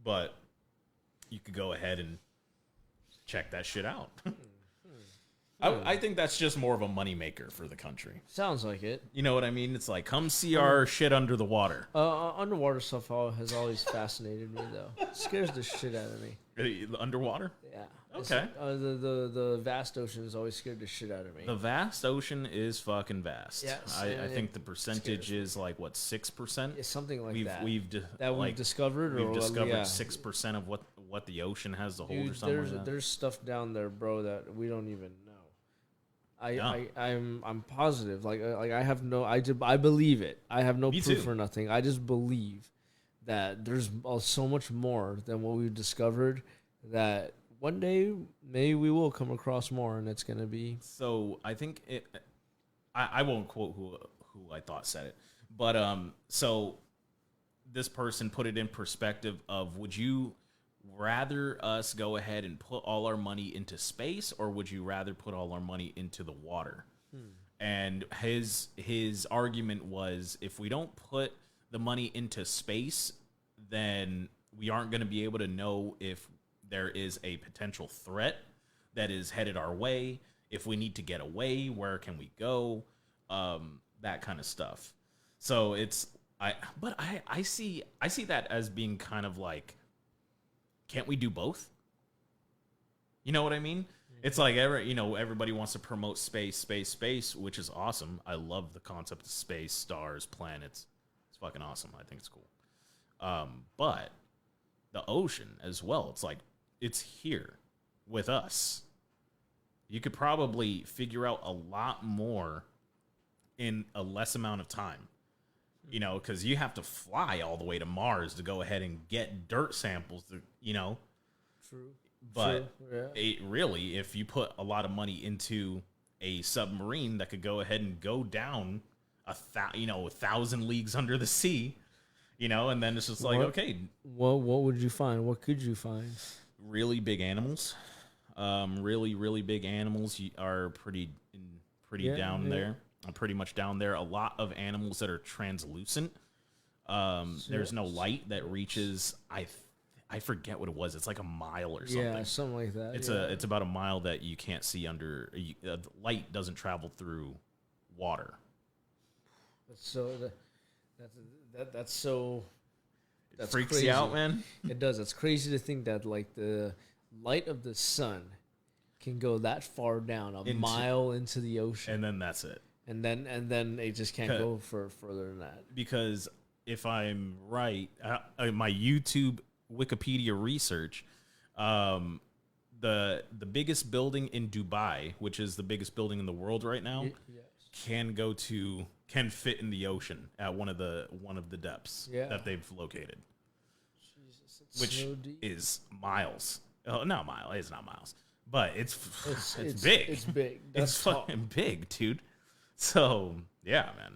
but you could go ahead and check that shit out. I think that's just more of a moneymaker for the country. Sounds like it. You know what I mean? It's like, come see our shit under the water. Underwater stuff has always fascinated me, though. It scares the shit out of me. Underwater? Yeah. Okay. The vast ocean has always scared the shit out of me. The vast ocean is fucking vast. Yes, I and think it the percentage is like, what, 6%? It's something like We've that. we've discovered. we've or, discovered yeah. 6% of what the ocean has to hold Dude, or something like that. there's stuff down there, bro, that we don't even know. Yeah. I'm positive. Like I have no I believe it. I have no Me proof too. or nothing. I just believe that there's so much more than what we've discovered. That one day maybe we will come across more, and it's gonna be. So I think it. I won't quote who I thought said it, but so this person put it in perspective of, would you rather us go ahead and put all our money into space, or would you rather put all our money into the water? And his argument was, if we don't put the money into space, then we aren't going to be able to know if there is a potential threat that is headed our way. If we need to get away, where can we go? That kind of stuff. So I see that as being kind of like, can't we do both? You know what I mean? It's like everybody wants to promote space, which is awesome. I love the concept of space, stars, planets. It's fucking awesome. I think it's cool. But the ocean as well. It's like, it's here with us. You could probably figure out a lot more in a less amount of time. You know, because you have to fly all the way to Mars to go ahead and get dirt samples. True. But True. Yeah. really, if you put a lot of money into a submarine that could go ahead and go down 1,000 leagues under the sea, and then it's just like, okay, what would you find? What could you find? really big animals. Really, really big animals are pretty down there. Pretty much down there. A lot of animals that are translucent. There's no light that reaches. I forget what it was. It's like a mile or something. Yeah, something like that. It's about a mile that you can't see under. Light doesn't travel through water. That's so. That's so. It freaks you out, man. It does. It's crazy to think that like the light of the sun can go that far down, a mile into the ocean, and then that's it. And then it just can't go further than that. Because if I'm right, my YouTube Wikipedia research, the biggest building in Dubai, which is the biggest building in the world right now, can fit in the ocean at one of the depths that they've located. Jesus, which so deep. is miles. Oh, not mile. It's not miles, but it's big. It's big. It's fucking big, dude. So yeah, man.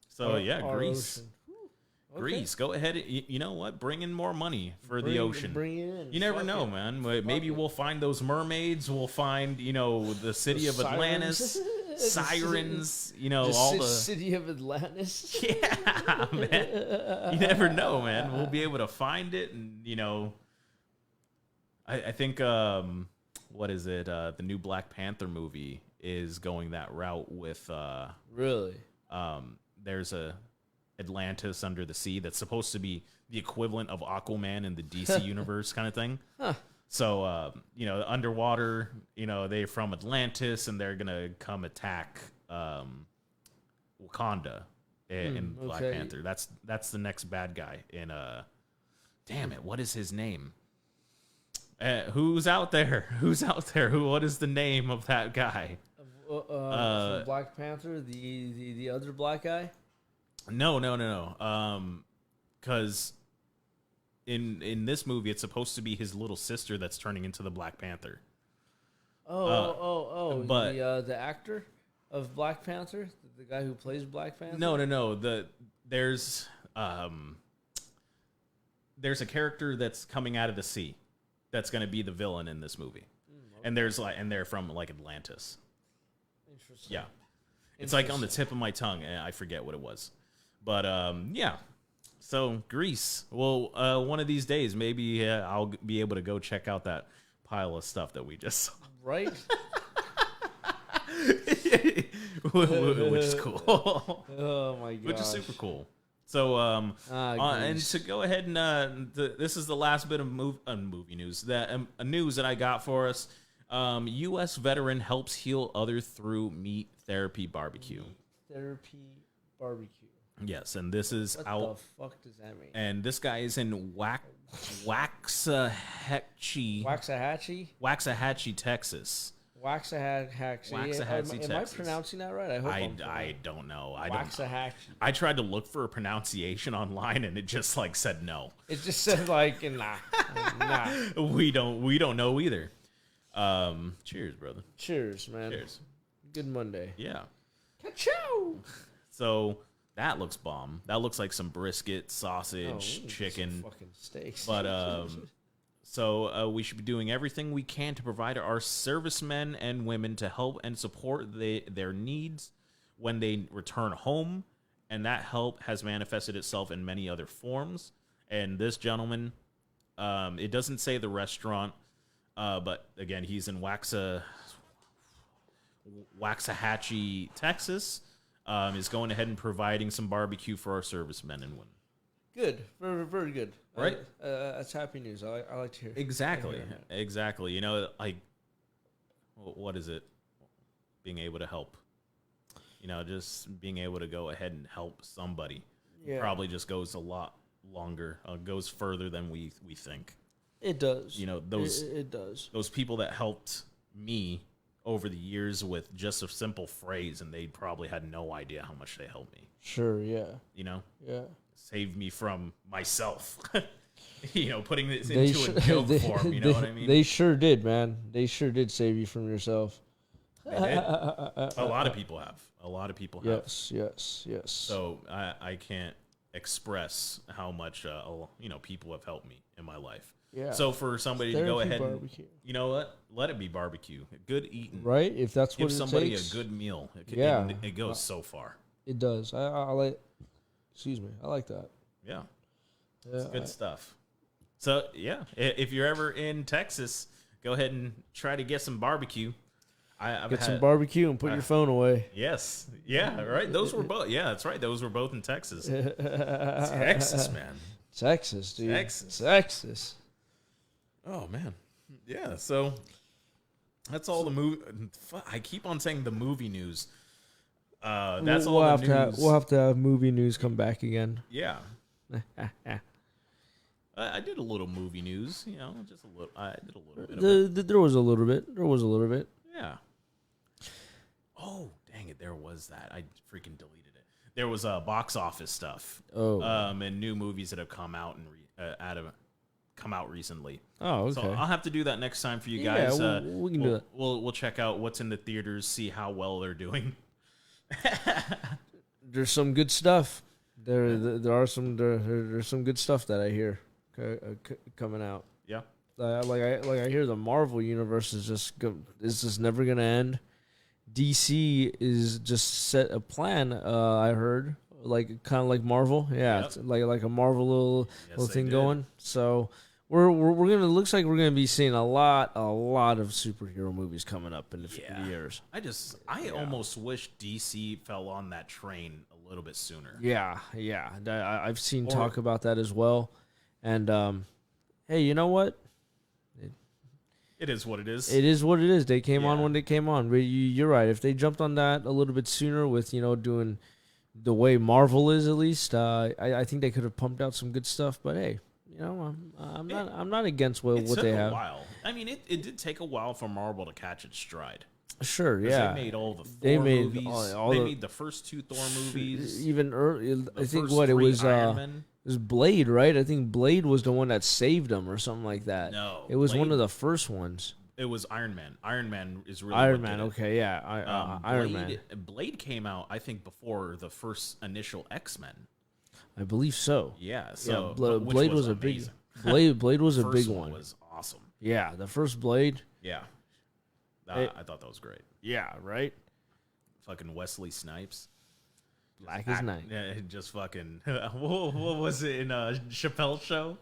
So Greece. Okay. Greece, go ahead. You know what? Bring in more money for the ocean. Bring it in. You never know, man. Maybe we'll find those mermaids. We'll find, the city of Atlantis, sirens. All the city of Atlantis. Yeah, man. You never know, man. We'll be able to find it, and I think what is it? The new Black Panther movie is going that route with really. There's a Atlantis under the sea that's supposed to be the equivalent of Aquaman in the DC universe kind of thing. Huh. So underwater, they're from Atlantis and they're gonna come attack Wakanda in Black Panther. That's the next bad guy in damn it, what is his name? Who's out there? What is the name of that guy? From Black Panther, the other black guy? No. Because in this movie, it's supposed to be his little sister that's turning into the Black Panther. But the actor of Black Panther, the guy who plays Black Panther. No. There's a character that's coming out of the sea that's going to be the villain in this movie, and they're from like Atlantis. Interesting. Yeah, it's like on the tip of my tongue, and I forget what it was. But yeah. So Greece. Well, one of these days, maybe I'll be able to go check out that pile of stuff that we just saw. Right. Which is cool. Oh my god. Which is super cool. So and to go ahead and this is the last bit of movie news that news that I got for us. U.S. veteran helps heal other through meat therapy barbecue. Yes, and this is What out. the fuck does that mean? And this guy is in Waxahachie, Waxahachie? Texas. Waxahachie. Waxahachie, Am I Texas. pronouncing that right? I hope I don't know. I don't. Waxahachie. I tried to look for a pronunciation online, and it just like said no. It just said like nah. We don't know either. Cheers, brother. Cheers, man. Cheers. Good Monday. Yeah. Ka-chow! So that looks bomb. That looks like some brisket, sausage, Oh, we need chicken. some fucking steaks. But so we should be doing everything we can to provide our servicemen and women to help and support their needs when they return home, and that help has manifested itself in many other forms. And this gentleman, it doesn't say the restaurant, but again, he's in Waxahachie, Texas. Is going ahead and providing some barbecue for our servicemen and women. Good. Very, very good. Right? That's happy news. I like to hear. Exactly. Exactly. You know, like, what is it? Being able to help. You know, just being able to go ahead and help somebody. Yeah. Probably just goes a lot longer, goes further than we think. It does. You know, it does. Those people that helped me over the years with just a simple phrase, and they probably had no idea how much they helped me. Sure, yeah. You know? Yeah. Saved me from myself. You know, putting this into a joke form, you know what I mean? They sure did, man. They sure did save you from yourself. They did. A lot of people have. A lot of people have. Yes. So I can't express how much you know, people have helped me in my life. Yeah. So for somebody to go ahead barbecue. and, you know what? Let it be barbecue. Good eating. Right? If that's what Give it somebody takes. a good meal. It goes so far. It does. I like. Excuse me. I like that. Yeah. It's good stuff. So yeah, if you're ever in Texas, go ahead and try to get some barbecue. Get some barbecue and put your phone away. Yes. Yeah. Right. Those were both. Yeah, that's right. Those were both in Texas. Texas, man. Texas, dude. Texas. Oh man. Yeah. So that's all the movie. I keep on saying the movie news. That's all the news. We'll have to have movie news come back again. Yeah. I did a little movie news. You know, just a little. I did a little bit. Of it. There was a little bit. Yeah. Oh, dang it. There was that. I freaking deleted it. There was box office stuff. Oh. And new movies that have come out and come out recently. Oh, okay. So I'll have to do that next time for you guys. Yeah, we can do that. We'll check out what's in the theaters, see how well they're doing. There's some good stuff. There's some good stuff that I hear coming out. Yeah. I hear the Marvel universe is just never gonna end. DC is just set a plan. I heard kind of like Marvel. Yeah, it's like a Marvel little thing going. So we're gonna looks like we're gonna be seeing a lot of superhero movies coming up in the few years. I almost wish DC fell on that train a little bit sooner. Yeah. I've seen talk about that as well. And hey, you know what? It is what it is. It is what it is. They came on when they came on. But you're right. If they jumped on that a little bit sooner with, doing the way Marvel is, at least, I think they could have pumped out some good stuff. But hey, I'm not against what they have. It took a while. I mean, it did take a while for Marvel to catch its stride. Sure, yeah. They made all the Thor movies. They made the first two Thor movies. Even early, I think it was Iron Man. It was Blade, right? I think Blade was the one that saved them or something like that. No. It was one of the first ones. It was Iron Man. Iron Man is really Iron Man, okay, yeah. Iron Man. Blade came out, I think, before the first initial X-Men. I believe so. Yeah, so Blade was a big Blade was a big one. Was awesome. Yeah, the first Blade. Yeah. I thought that was great. Yeah, right? Fucking Wesley Snipes. Black as night. Yeah, just fucking. What was it in Chappelle's show?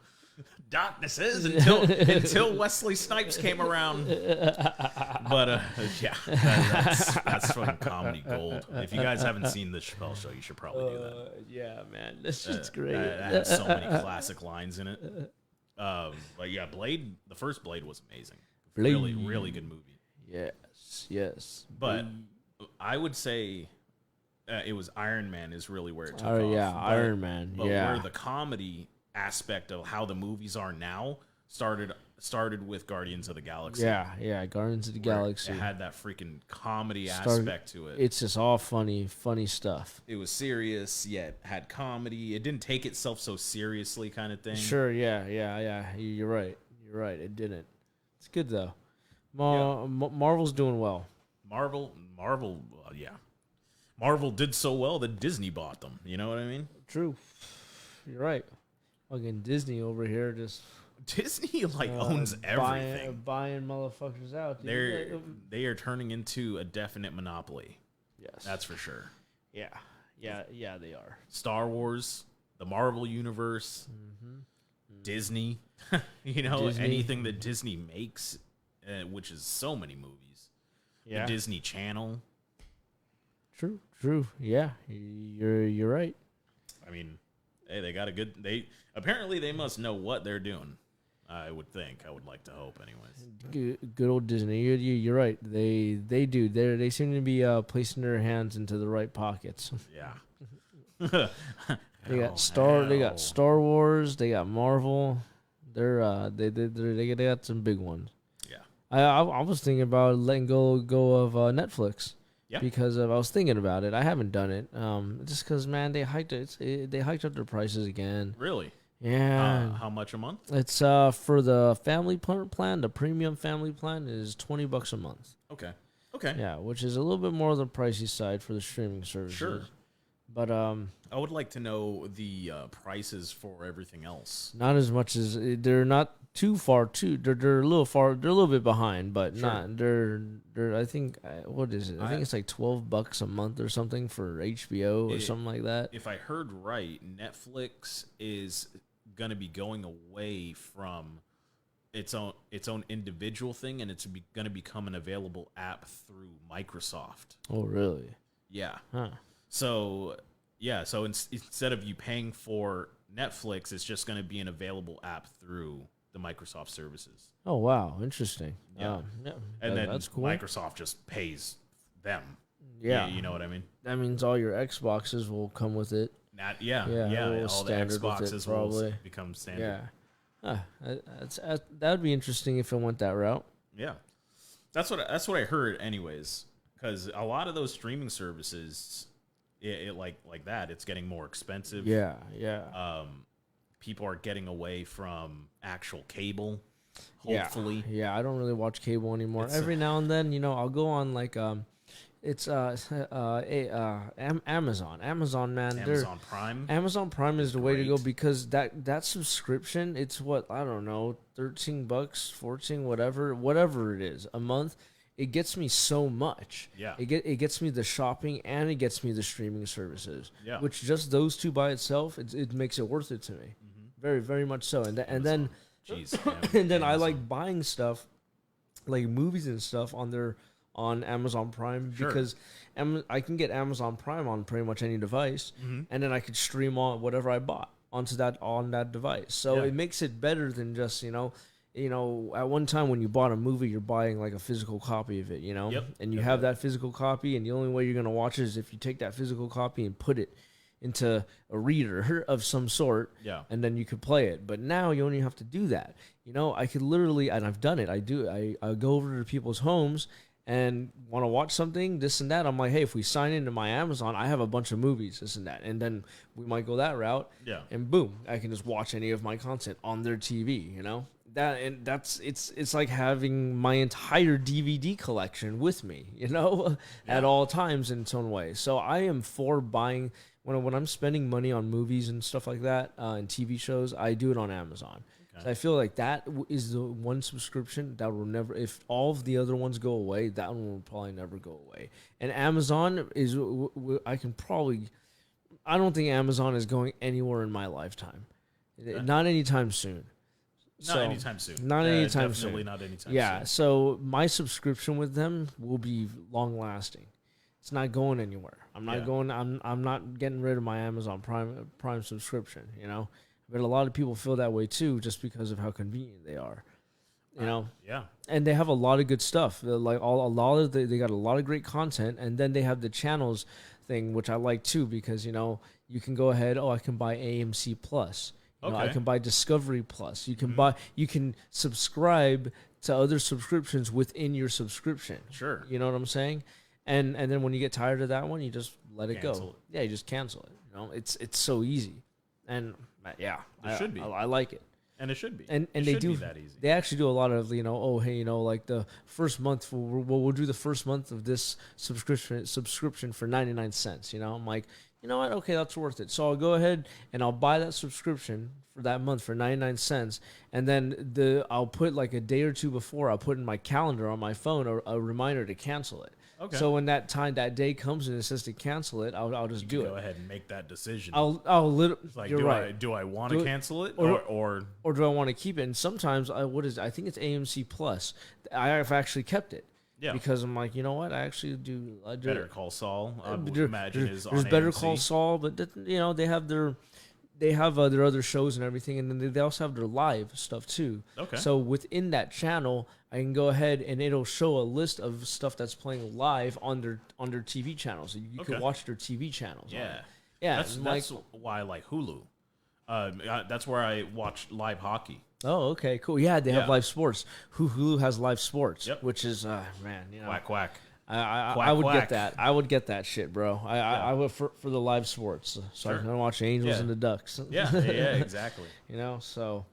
Darkness is until Wesley Snipes came around. But yeah, that's fucking comedy gold. If you guys haven't seen the Chappelle show, you should probably do that. Yeah, man, this shit's great. It has so many classic lines in it. But yeah, Blade. The first Blade was amazing. Blade. Really good movie. Yes. But I would say it was Iron Man is really where it took Oh off. yeah, But- Iron Man. But Yeah, where the comedy aspect of how the movies are now started with Guardians of the Galaxy. yeah. Guardians of the where Galaxy. It had that freaking comedy Started- aspect to it. It's just all funny stuff. It was serious yet had comedy. It didn't take itself so seriously, kind of thing. Sure, yeah. You're right. It didn't. It's good though. Marvel's doing well. Marvel, yeah. Marvel did so well that Disney bought them. You know what I mean? True. You're right. Fucking Disney over here just Disney owns everything. buying motherfuckers out. Dude. They are turning into a definite monopoly. Yes, That's for sure. yeah. They are. Star Wars, the Marvel universe, Disney. Disney. Anything that Disney makes, which is so many movies. Yeah, The Disney Channel. True. Yeah, you're right. I mean, hey, they got a good. Apparently they must know what they're doing. I would think. I would like to hope, anyways. Good old Disney. You're right. They do. They seem to be placing their hands into the right pockets. Yeah. They got Star Wars. They got Marvel. They got some big ones. Yeah. I was thinking about letting go of Netflix. Yeah. Because I was thinking about it. I haven't done it. Just because, man, they hiked up their prices again. Really? Yeah. How much a month? It's for the family plan. The premium family plan is $20 a month. Okay. Yeah, which is a little bit more on the pricey side for the streaming services. Sure. But I would like to know the prices for everything else. not as much as they're not too far. They're a little bit behind, but Sure. not. They're I think what is it? I think it's like $12 a month or something for HBO or something like that. If I heard right, Netflix is going to be going away from its own individual thing, and it's going to become an available app through Microsoft. Oh, really? Yeah. Huh. So instead of you paying for Netflix, it's just going to be an available app through the Microsoft services. Oh, wow, interesting. Yeah. Yeah, And then that's cool. Microsoft just pays them. Yeah, You know what I mean? that means all your Xboxes will come with it. Yeah. little All the standard with it, Xboxes will probably. become standard. Yeah, that would be interesting if it went that route. Yeah, that's what I heard, anyways. Because a lot of those streaming services, it like that, it's getting more expensive. Yeah. People are getting away from actual cable. Hopefully, Yeah, I don't really watch cable anymore. It's, Every now and then, I'll go on like it's Amazon. Amazon, man. Amazon Prime. Amazon Prime is the way to go great. because that subscription, it's what, I don't know, $13, 14, whatever it is a month. It gets me so much. Yeah. It gets me the shopping and it gets me the streaming services. Yeah. Which just those two by itself, it makes it worth it to me. Very, very much so. And then Jeez, and then I Amazon. like buying stuff, like movies and stuff on Amazon Prime Sure. because I can get Amazon Prime on pretty much any device, and then I could stream on whatever I bought onto that device. So Yeah. it makes it better than just at one time when you bought a movie, you're buying like a physical copy of it, Yep. and you Yep. have that physical copy, and the only way you're gonna watch it is if you take that physical copy and put it into a reader of some sort, Yeah. and then you could play it. But now you only have to do that. I could literally, and I've done it. I go over to people's homes and want to watch something, this and that. I'm like, hey, if we sign into my Amazon, I have a bunch of movies, this and that, and then we might go that route. Yeah. And boom, I can just watch any of my content on their TV. It's like having my entire DVD collection with me, at all times in its own way. So I am for buying when I'm spending money on movies and stuff like that and TV shows. I do it on Amazon. Okay. So I feel like that is the one subscription that will never. If all of the other ones go away, that one will probably never go away. And Amazon is. I don't think Amazon is going anywhere in my lifetime. Not anytime soon. Not anytime soon. Not anytime definitely soon. not anytime Yeah, soon. so my subscription with them will be long lasting. It's not going anywhere. I'm not Yeah. going. I'm not getting rid of my Amazon Prime subscription. But a lot of people feel that way too, just because of how convenient they are. Yeah. And they have a lot of good stuff. They're like they got a lot of great content, and then they have the channels thing, which I like too, because you can go ahead. Oh, I can buy AMC Plus. I can buy Discovery Plus. You can you can subscribe to other subscriptions within your subscription. Sure. You know what I'm saying? And then when you get tired of that one, you just let it Cancel go. it. Yeah, you just cancel it. It's so easy. And yeah, It should be. I like it. And it should be. And it they should do be that easy. They actually do a lot of like the first month we'll do the first month of this subscription for 99 cents. I'm like, you know what? Okay, that's worth it. So I'll go ahead and I'll buy that subscription for that month for 99 cents, and then I'll put like a day or two before, I'll put in my calendar on my phone a reminder to cancel it. Okay. So when that day comes and it says to cancel it, I'll just do it. Go ahead and make that decision. It's like, you're right. Do I want to cancel it or do I want to keep it? And sometimes I think it's AMC Plus. I've actually kept it. Yeah. Because I'm like, you know what? I actually do. Better Call Saul, I would imagine, is on There's Better AMC. Call Saul, but they have their other shows and everything, and then they also have their live stuff too. Okay. So within that channel, I can go ahead and it'll show a list of stuff that's playing live on their TV channels. So you can watch their TV channels. Yeah. Yeah. That's why I like Hulu. That's where I watch live hockey. Oh, okay, cool. Yeah, they have Yeah. live sports. Hulu has live sports, Yep. which is man, Quack, quack. I would quack. get that. I would get that shit, bro. I would for the live sports, so Sure. I can watch the Angels Yeah. and the Ducks. Yeah, exactly. So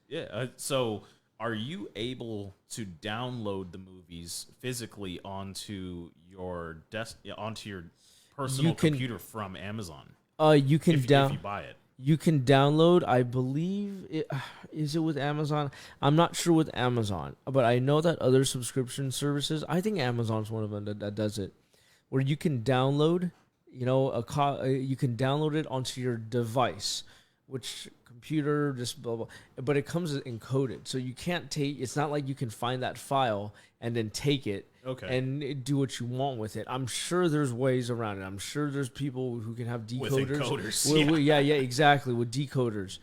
Yeah. So, are you able to download the movies physically onto your personal computer from Amazon? You can if you buy it. You can download. I believe is it with Amazon? I'm not sure with Amazon, but I know that other subscription services. I think Amazon's one of them that does it, where you can download. You can download it onto your device, which computer just blah blah. But it comes encoded, so you can't take. It's not like you can find that file and then take it. Okay. And do what you want with it. I'm sure there's ways around it. I'm sure there's people who can have decoders. With encoders, yeah, exactly, with decoders.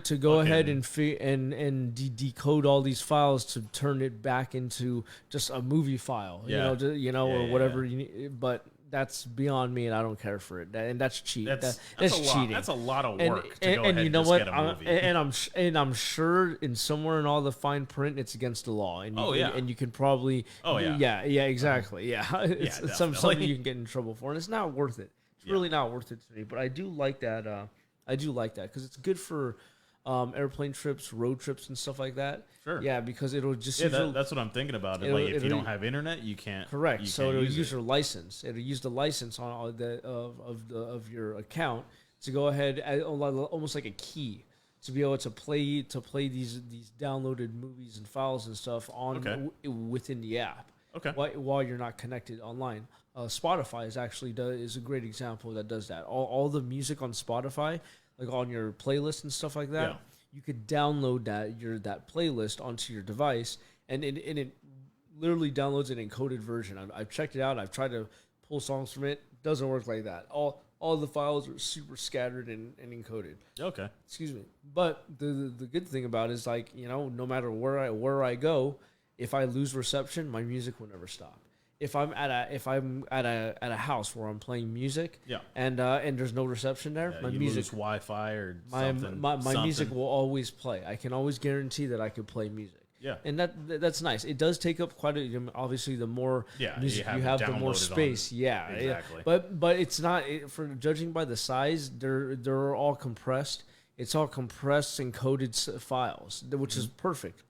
To go ahead and decode all these files to turn it back into just a movie file. Or whatever you need. But that's beyond me, and I don't care for it. And that's cheat. That's cheating. That's a lot of work to go ahead you know and what? get a movie. I'm sure in somewhere in all the fine print, it's against the law. And and you can probably. Oh yeah. Yeah. Exactly. Yeah. It's something you can get in trouble for, and it's not worth it. It's really not worth it to me. But I do like that. Because it's good for airplane trips, road trips, and stuff like that. Sure. Yeah, because it'll just that's what I'm thinking about. Like if you don't have internet, you can't. Correct. So it'll use it. your license. It'll use the license on all of your account to go ahead, almost like a key, to be able to play these downloaded movies and files and stuff on within the app. Okay. While you're not connected online. Spotify is a great example that does that. All the music on Spotify, like on your playlist and stuff like that. Yeah. You could download that playlist onto your device, and it literally downloads an encoded version. I've checked it out. I've tried to pull songs from it. Doesn't work like that. All the files are super scattered and encoded. Okay. Excuse me. But the good thing about it is, like, no matter where I go, if I lose reception, my music will never stop. If I'm at a house where I'm playing music, and there's no reception there, my music, lose Wi-Fi or something. My music will always play. I can always guarantee that I could play music. Yeah, and that's nice. It does take up quite a. Obviously, the more music you have, the more space. Yeah, exactly. But it's not for judging by the size. They're all compressed. It's all compressed and coded files, which is perfect.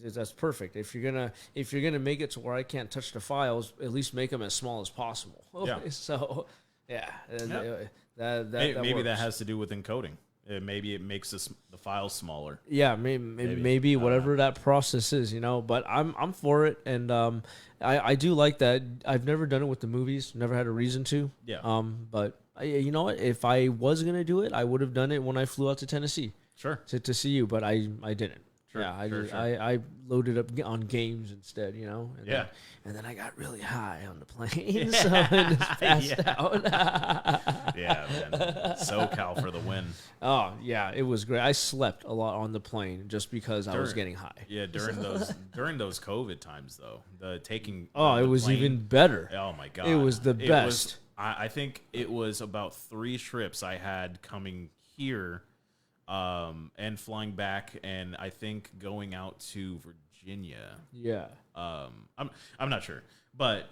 That's perfect. If you're gonna make it to where I can't touch the files, at least make them as small as possible. Yeah. So, yeah. Maybe works. that has to do with encoding. Maybe it makes the files smaller. Yeah, maybe whatever that process is, But I'm for it, and I do like that. I've never done it with the movies. Never had a reason to. Yeah. But you know what? If I was gonna do it, I would have done it when I flew out to Tennessee. Sure. To see you, but I didn't. Sure, yeah, sure. I loaded up on games instead, and yeah. And then I got really high on the plane, so I just passed out. Yeah, man. SoCal for the win. Oh yeah, it was great. I slept a lot on the plane just because I was getting high. Yeah, during those COVID times though, the taking. Oh, it was plane, even better. Oh my god, It was the best. I think it was about 3 trips I had coming here, and flying back, and I think going out to Virginia. Yeah. I'm not sure, but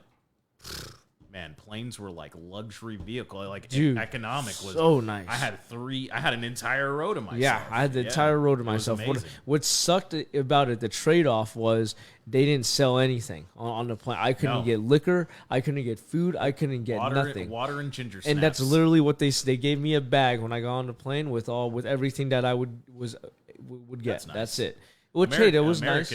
man, planes were like luxury vehicle. Like Dude, economic was so nice. I had an entire row to myself. Yeah, I had the entire row to myself. What sucked about it, the trade-off was they didn't sell anything on the plane. I couldn't get liquor. I couldn't get food. I couldn't get nothing. Water and ginger snaps. And that's literally what they gave me a bag when I got on the plane with everything that I would get. That's it. Which hey, that was nice.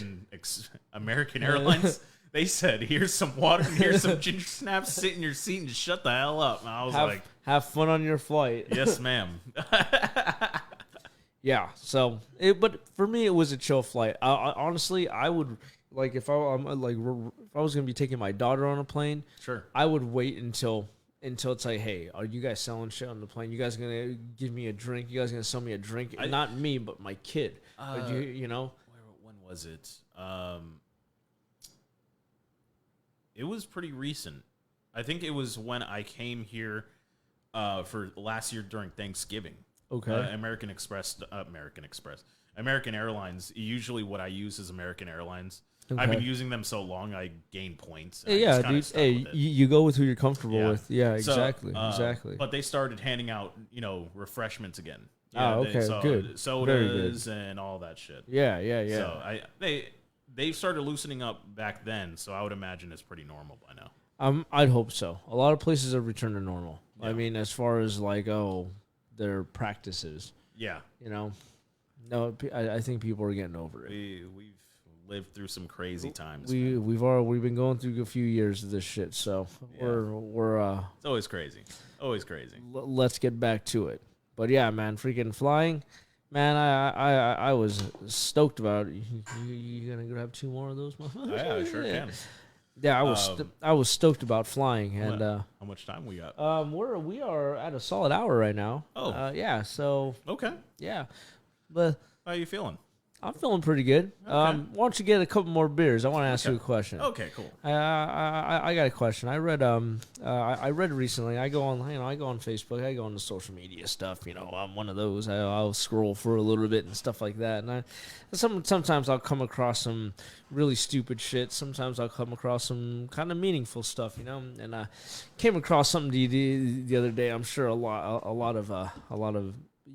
American Airlines. They said, "Here's some water and here's some ginger snaps. Sit in your seat and shut the hell up." And I was have fun on your flight. Yes, ma'am. Yeah. So, but for me, it was a chill flight. Honestly, I would like if I was gonna be taking my daughter on a plane. Sure. I would wait until it's like, hey, are you guys selling shit on the plane? You guys gonna give me a drink? You guys gonna sell me a drink? Not me, but my kid. You know. When was it? It was pretty recent. I think it was when I came here for last year during Thanksgiving. Okay. American Airlines. Usually what I use is American Airlines. Okay. I've been using them so long, I gain points. Yeah, dude. Hey, you go with who you're comfortable with. Yeah, exactly. Exactly. But they started handing out, refreshments again. Okay, good. Sodas and all that shit. Yeah. So they started loosening up back then, so I would imagine it's pretty normal by now. I'd hope so. A lot of places have returned to normal. Yeah. I mean, as far as their practices. Yeah. No, I think people are getting over it. We've lived through some crazy times. We've been going through a few years of this shit, so we're it's always crazy. Always crazy. Let's get back to it. But yeah, man, freaking flying. Man, I was stoked about it. You gonna grab 2 more of those? Yeah, sure can. Yeah, I was stoked about flying, and how much time we got? We are at a solid hour right now. Oh, yeah. So okay, yeah, but how are you feeling? I'm feeling pretty good. Okay. Why don't you get a couple more beers? I want to ask you a question. Okay, cool. I got a question. I read recently. I go on Facebook. I go on the social media stuff. I'm one of those. I'll scroll for a little bit and stuff like that. And sometimes I'll come across some really stupid shit. Sometimes I'll come across some kind of meaningful stuff. And I came across something the other day. I'm sure a lot of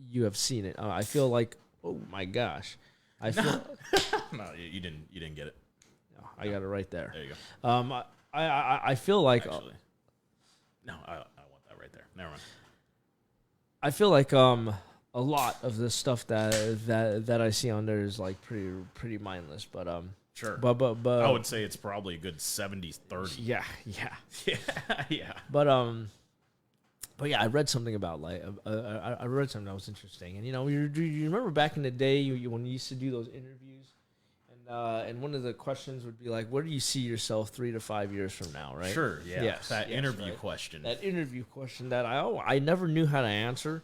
you have seen it. I feel like, oh my gosh. No, you didn't get it. No, I got it right there. There you go. I feel like actually, no, I want that right there. Never mind. I feel like a lot of the stuff that I see on there is like pretty mindless, but sure. But I would say it's probably a good 70-30. Yeah. Yeah. But yeah, I read something about I read something that was interesting, and you remember back in the day when you used to do those interviews, and one of the questions would be like, where do you see yourself 3 to 5 years from now, right? Sure, yeah. Yes, that interview question. That interview question that I never knew how to answer,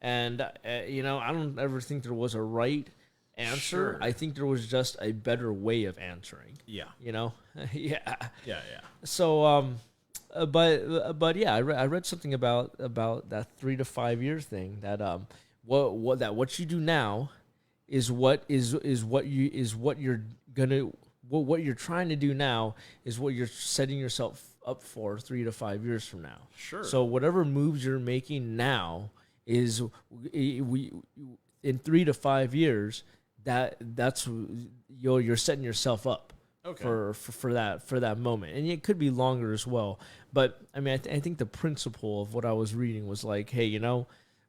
and I don't ever think there was a right answer. Sure. I think there was just a better way of answering. Yeah. Yeah. Yeah. So but yeah, I read something about that 3 to 5 year thing that what you do now is what you're trying to do now is what you're setting yourself up for 3 to 5 years from now. Sure. So whatever moves you're making now is in 3 to 5 years that's you're setting yourself up. Okay. For that moment, and it could be longer as well. But I mean, I think the principle of what I was reading was like, hey,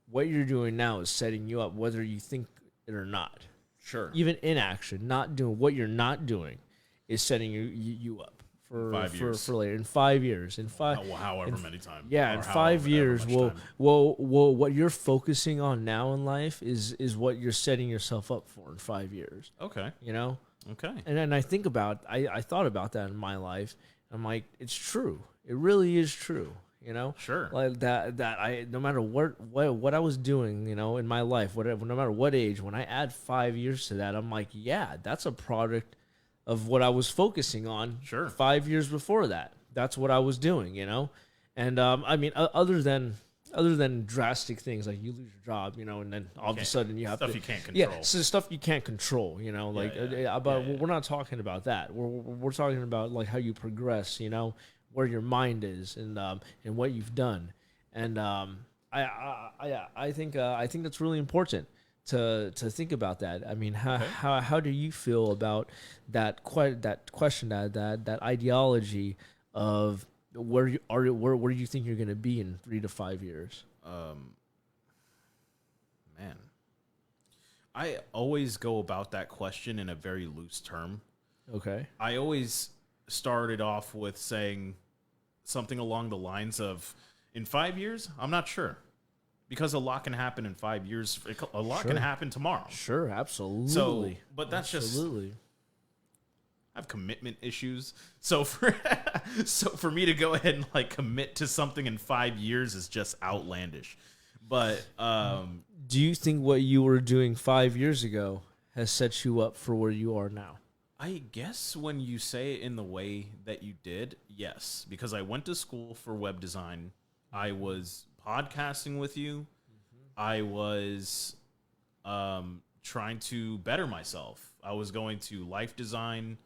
what you're doing now is setting you up, whether you think it or not. Sure. Even inaction, not doing what you're not doing, is setting you up for 5 years. for later. In 5 years, however many times. Yeah, in 5 years, what you're focusing on now in life is what you're setting yourself up for in 5 years. Okay. Okay. And then I think about, I thought about that in my life. I'm like, it's true. It really is true. you know? Sure. Like that I no matter what I was doing, you know, in my life, whatever, no matter what age, when I add 5 years to that, I'm like, yeah, that's a product of what I was focusing on Sure. 5 years before that. That's what I was doing, you know? And I mean, other than drastic things like you lose your job, you know, and then all of a sudden you have stuff to, you can't control. Yeah, so stuff you can't control, you know, like but we're not talking about that. We're talking about like how you progress, you know, where your mind is and what you've done, and I think that's really important to think about that. I mean, how do you feel about that question that ideology of where do you think you're going to be in 3 to 5 years? Man, I always go about that question in a very loose term. Okay. I always started off with saying something along the lines of, in 5 years, I'm not sure. Because a lot can happen in 5 years. A lot can happen tomorrow. Sure, absolutely. So, but that's absolutely. just... I have commitment issues. So for me to go ahead and like commit to something in 5 years is just outlandish. But do you think what you were doing 5 years ago has set you up for where you are now? I guess when you say it in the way that you did, yes. Because I went to school for web design. I was podcasting with you. I was trying to better myself. I was going to life design.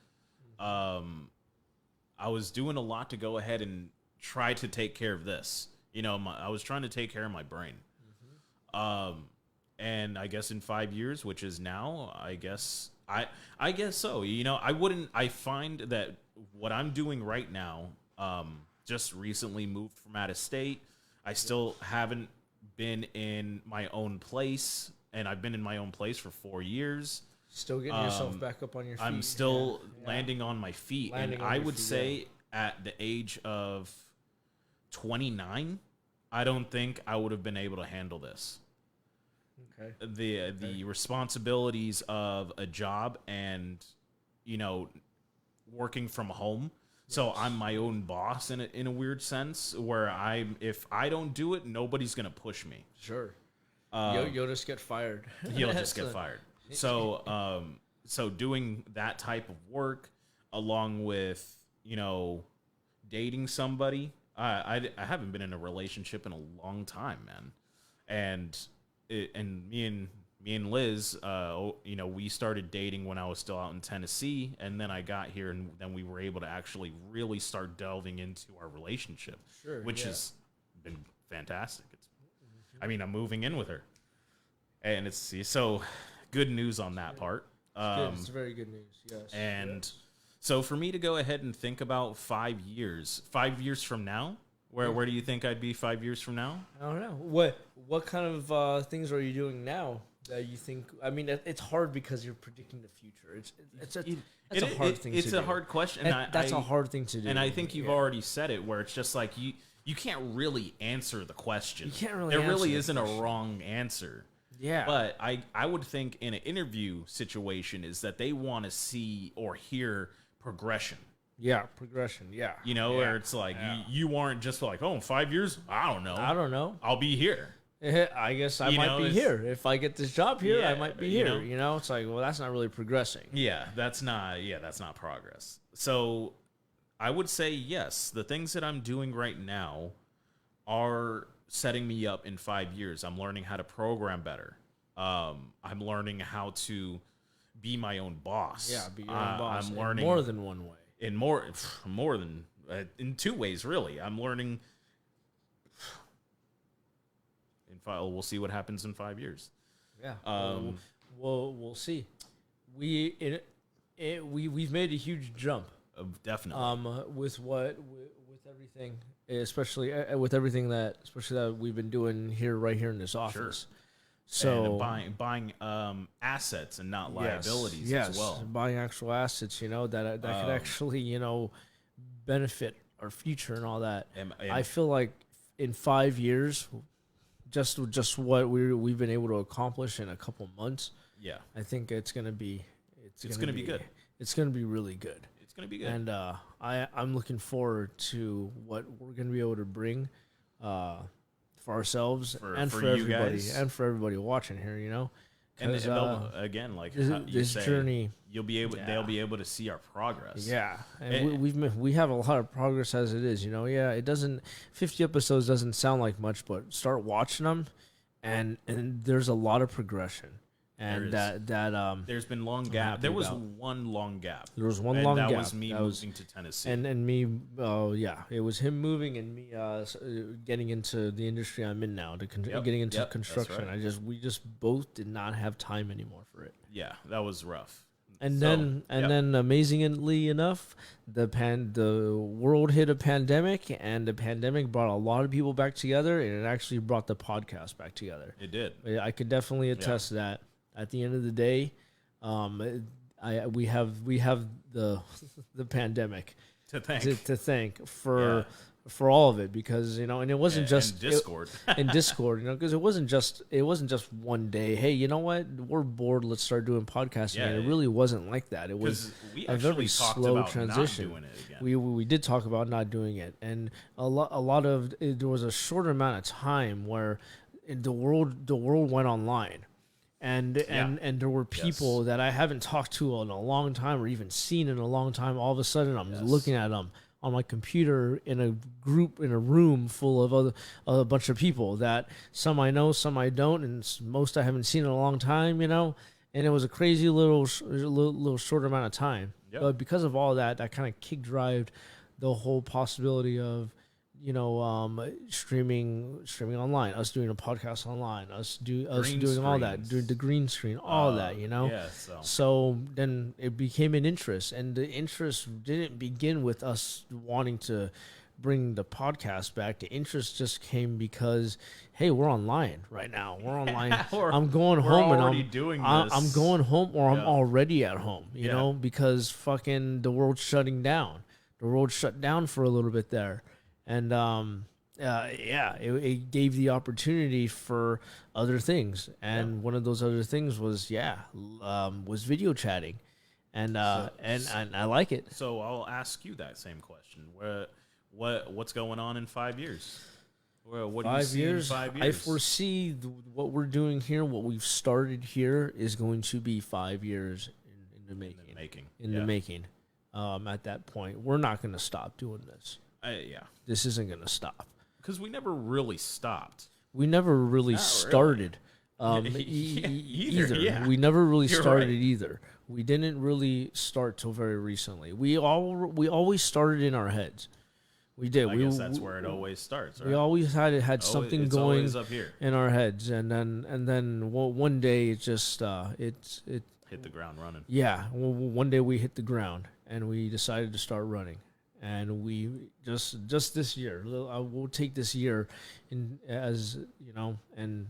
I was doing a lot to go ahead and try to take care of this. You know, I was trying to take care of my brain. And I guess in 5 years, which is now, I guess so. You know, I find that what I'm doing right now, just recently moved from out of state. I still haven't been in my own place, and I've been in my own place for 4 years. Still getting yourself back up on your feet. I'm still landing on my feet. And I would say at the age of 29, I don't think I would have been able to handle this. Okay. The responsibilities of a job and, you know, working from home. So I'm my own boss in a weird sense where if I don't do it, nobody's going to push me. Sure. You'll just get fired. You'll just get fired. So, so doing that type of work along with, you know, dating somebody, I haven't been in a relationship in a long time, man. And me and Liz, you know, we started dating when I was still out in Tennessee, and then I got here, and then we were able to actually really start delving into our relationship, which has been fantastic. I mean, I'm moving in with her, and it's so good news on that part. It's very good news, yes. And so for me to go ahead and think about 5 years from now, where do you think I'd be 5 years from now? I don't know. What kind of things are you doing now that you think? I mean, it's hard because you're predicting the future. It's a hard thing. It's a hard question. That's a hard thing to do. And I think you've already said it, where it's just like you can't really answer the question. You can't really. There really isn't a wrong answer. Yeah. But I would think in an interview situation is that they want to see or hear progression. Yeah, progression. Yeah. You know, where it's like you aren't just like, oh, in 5 years, I don't know. I'll be here. I guess I might be here. If I get this job here, I might be here. You know, it's like, well, that's not really progressing. Yeah, that's not progress. So I would say yes, the things that I'm doing right now are setting me up in 5 years. I'm learning how to program better. I'm learning how to be my own boss. Yeah, be your own boss. I'm learning more than one way. In more than in 2 ways, really. I'm learning. We'll see what happens in 5 years. Yeah. We'll see. We've made a huge jump. Definitely. With everything, especially with everything that we've been doing right here in this office. Sure. So and buying assets and not liabilities as well. Buying actual assets, you know, that could actually, you know, benefit our future and all that. And I feel like in 5 years, just what we've been able to accomplish in a couple months. Yeah, I think it's gonna be good. It's gonna be really good. It's gonna be good. And I'm looking forward to what we're gonna be able to bring for ourselves and for for you everybody guys. and for everybody watching here. And 'Cause, they'll, again, like this, how you this say, journey. you'll be able, Yeah. they'll be able to see our progress. Yeah, and And- we have a lot of progress as it is. Yeah, it doesn't 50 episodes doesn't sound like much, but start watching them, and there's a lot of progression, and There is. that There's been long I'm gap. happy There was about. one long gap. there was one and long that gap. was me That was- moving to Tennessee. and me. Oh yeah, it was him moving and me getting into the industry I'm in now, getting into yep, that's construction. right. We just both did not have time anymore for it. yeah, that was rough. And So, then amazingly enough, the world hit a pandemic, and the pandemic brought a lot of people back together, and it actually brought the podcast back together. it did. I could definitely attest to that. At the end of the day, we have the the pandemic To thank. to thank for all of it, because and it wasn't just and Discord. in Discord, because it wasn't just one day. Hey, you know what? We're bored. Let's start doing podcasting. Yeah, And it really wasn't like that. It was Because we a actually very talked slow about transition. not doing it again. we did talk about not doing it, and a lot of there was a short amount of time where the world went online. And there were people that I haven't talked to in a long time, or even seen in a long time. All of a sudden, I'm looking at them on my computer in a room full of a bunch of people that some I know, some I don't, and most I haven't seen in a long time. And it was a crazy little short amount of time. Yep. But because of all that kind of kick-drived the whole possibility of streaming online, us doing a podcast online, us doing all that, screens. doing the green screen, all that, Yeah, So then it became an interest, and the interest didn't begin with us wanting to bring the podcast back. The interest just came because, hey, we're online right now. We're online. I'm going home and I'm going home, or I'm already at home, you know, because fucking the world's shutting down. The world shut down for a little bit there. And it gave the opportunity for other things, and one of those other things was video chatting, and I like it. So I'll ask you that same question. What's going on in 5 years? What do you see in 5 years? I foresee what we're doing here, what we've started here, is going to be 5 years in the making. At that point, we're not going to stop doing this. This isn't going to stop. Because we never really stopped. We never really started. Either. Yeah. We never really You're started right. either. We didn't really start till very recently. We always started in our heads. We did. I guess that's where it always starts. Right? We always had something it's going always up here. in our heads, and then one day it just it Hit the ground running. yeah. One day we hit the ground, and we decided to start running. And we just this year, we'll take this year as and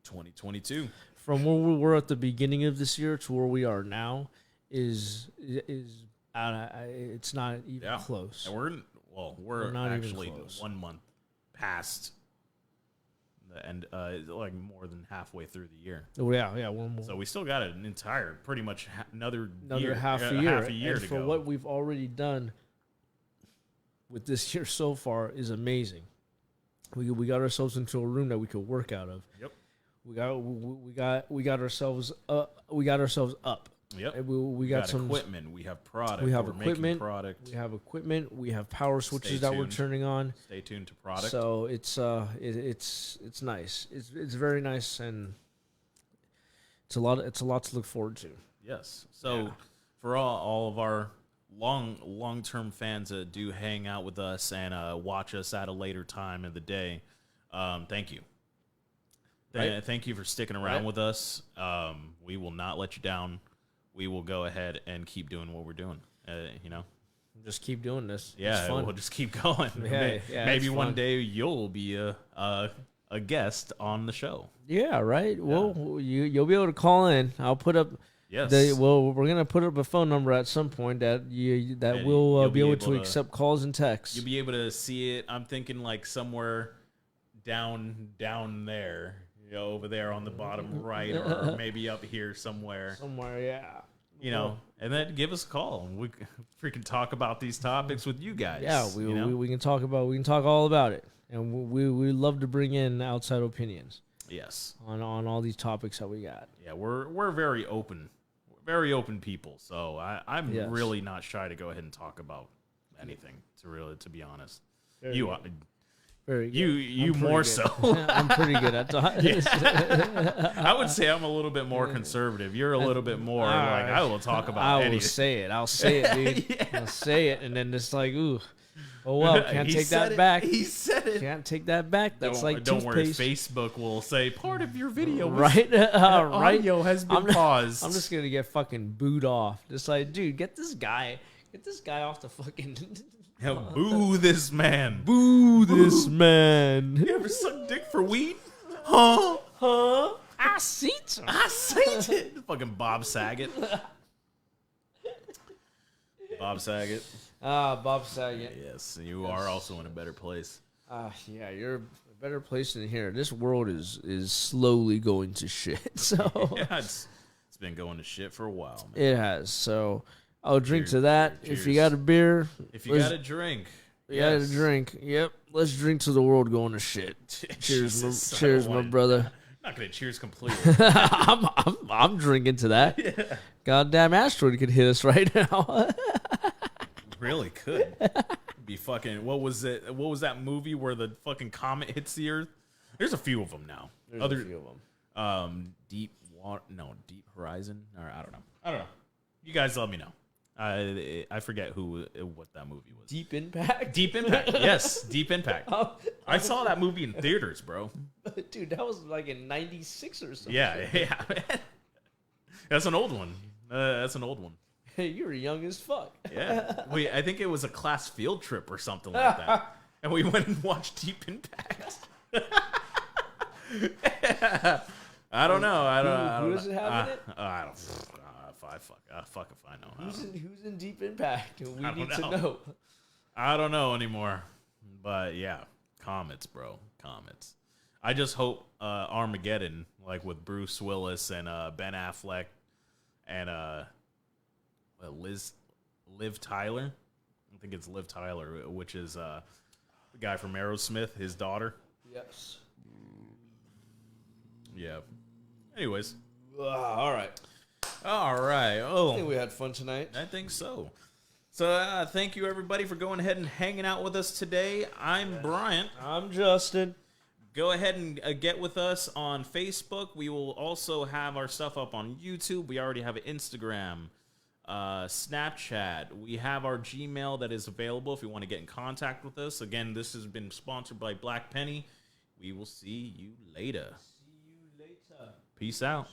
2022. from where we were at the beginning of this year to where we are now is it's not even close. And we're not even actually close. 1 month past the end, like more than halfway through the year. Oh, yeah, we're more, So we still got an entire, pretty much another another year, half a year. half a year and to for go. what we've already done with this year so far is amazing. We got ourselves into a room that we could work out of. Yep. We got ourselves up. Yep. And we got some equipment. We have product. We have We're equipment. making product. We have equipment. We have power switches Stay that we're tuned. turning on. Stay tuned to product. So it's nice. It's very nice, and it's a lot to look forward to. Yes. So Yeah. for all of our long-term fans that do hang out with us and watch us at a later time of the day, thank you. Right. Thank you for sticking around Right. with us. We will not let you down. We will go ahead and keep doing what we're doing. Just keep doing this. Yeah, It's fun. we'll just keep going. Yeah, Maybe it's one fun. day you'll be a guest on the show. Yeah, right. Well, you'll be able to call in. I'll put up. Yes. We're gonna put up a phone number at some point that And will you'll be able to to- accept calls and texts. You'll be able to see it. I'm thinking like somewhere down there, over there on the bottom right, or maybe up here somewhere. Somewhere, yeah. And then give us a call, and we can freaking talk about these topics with you guys. Yeah, we can talk all about it. and we love to bring in outside opinions Yes. on all these topics that we got. Yeah, we're very open. Very open people. So I'm Yes. really not shy to go ahead and talk about anything, to be honest. Very You good. are. Very good. You I'm more pretty so. good. I'm pretty good at that. I would say I'm a little bit more conservative. You're a little bit more like I will talk about I will anything. say it. I'll say it, dude. Yeah. I'll say it, and then it's like, ooh, oh well, can't He take said that it. back. He said it. Can't take that back. That's like don't worry. toothpaste. Facebook will say part of your video, was, Right? Right. audio has been paused. I'm just gonna get fucking booed off. Just like, dude, get this guy off the fucking. Yeah, boo this man. Boo this man. You ever suck dick for weed? Huh? Huh? I see it. I seen it. Fucking Bob Saget. Bob Saget. Bob Saget. Yes, you are also in a better place. Yeah, you're a better place than here. This world is slowly going to shit. So Yeah, it's been going to shit for a while, man. it has. So I'll drink Cheers. to that. If you Cheers. got a beer, If you got a drink, you got a drink. Yep. Let's drink to the world going to shit. Cheers, Jesus, I cheers, don't my wanna- brother. I'm not gonna cheers completely. I'm drinking to that. Yeah. Goddamn asteroid could hit us right now. Really could be fucking. What was it? What was that movie where the fucking comet hits the Earth? There's a few of them now. a few of them. Deep Deep Horizon, or I don't know. You guys let me know. I forget what that movie was. Deep Impact. Deep Impact. Yes, Deep Impact. Oh, I saw that movie in theaters, bro. dude, that was like in '96 or something. Yeah, man. That's an old one. That's an old one. Hey, you were young as fuck. Yeah. I think it was a class field trip or something like that. And we went and watched Deep Impact. I don't know. Who does it have in it? I don't. Fuck if I know. Who's in Deep Impact? We I don't need to know. know. I don't know anymore. But yeah, comets, bro. Comets. I just hope Armageddon, like with Bruce Willis and Ben Affleck and Liv Tyler. I think it's Liv Tyler, which is the guy from Aerosmith, his daughter. Yes. Yeah. Anyways. All right. All right. I Oh, think we had fun tonight. I think so. So thank you, everybody, for going ahead and hanging out with us today. I'm Bryant. I'm Justin. Go ahead and get with us on Facebook. We will also have our stuff up on YouTube. We already have an Instagram, Snapchat. We have our Gmail that is available if you want to get in contact with us. Again, this has been sponsored by Black Penny. We will see you later. See you later. Peace out.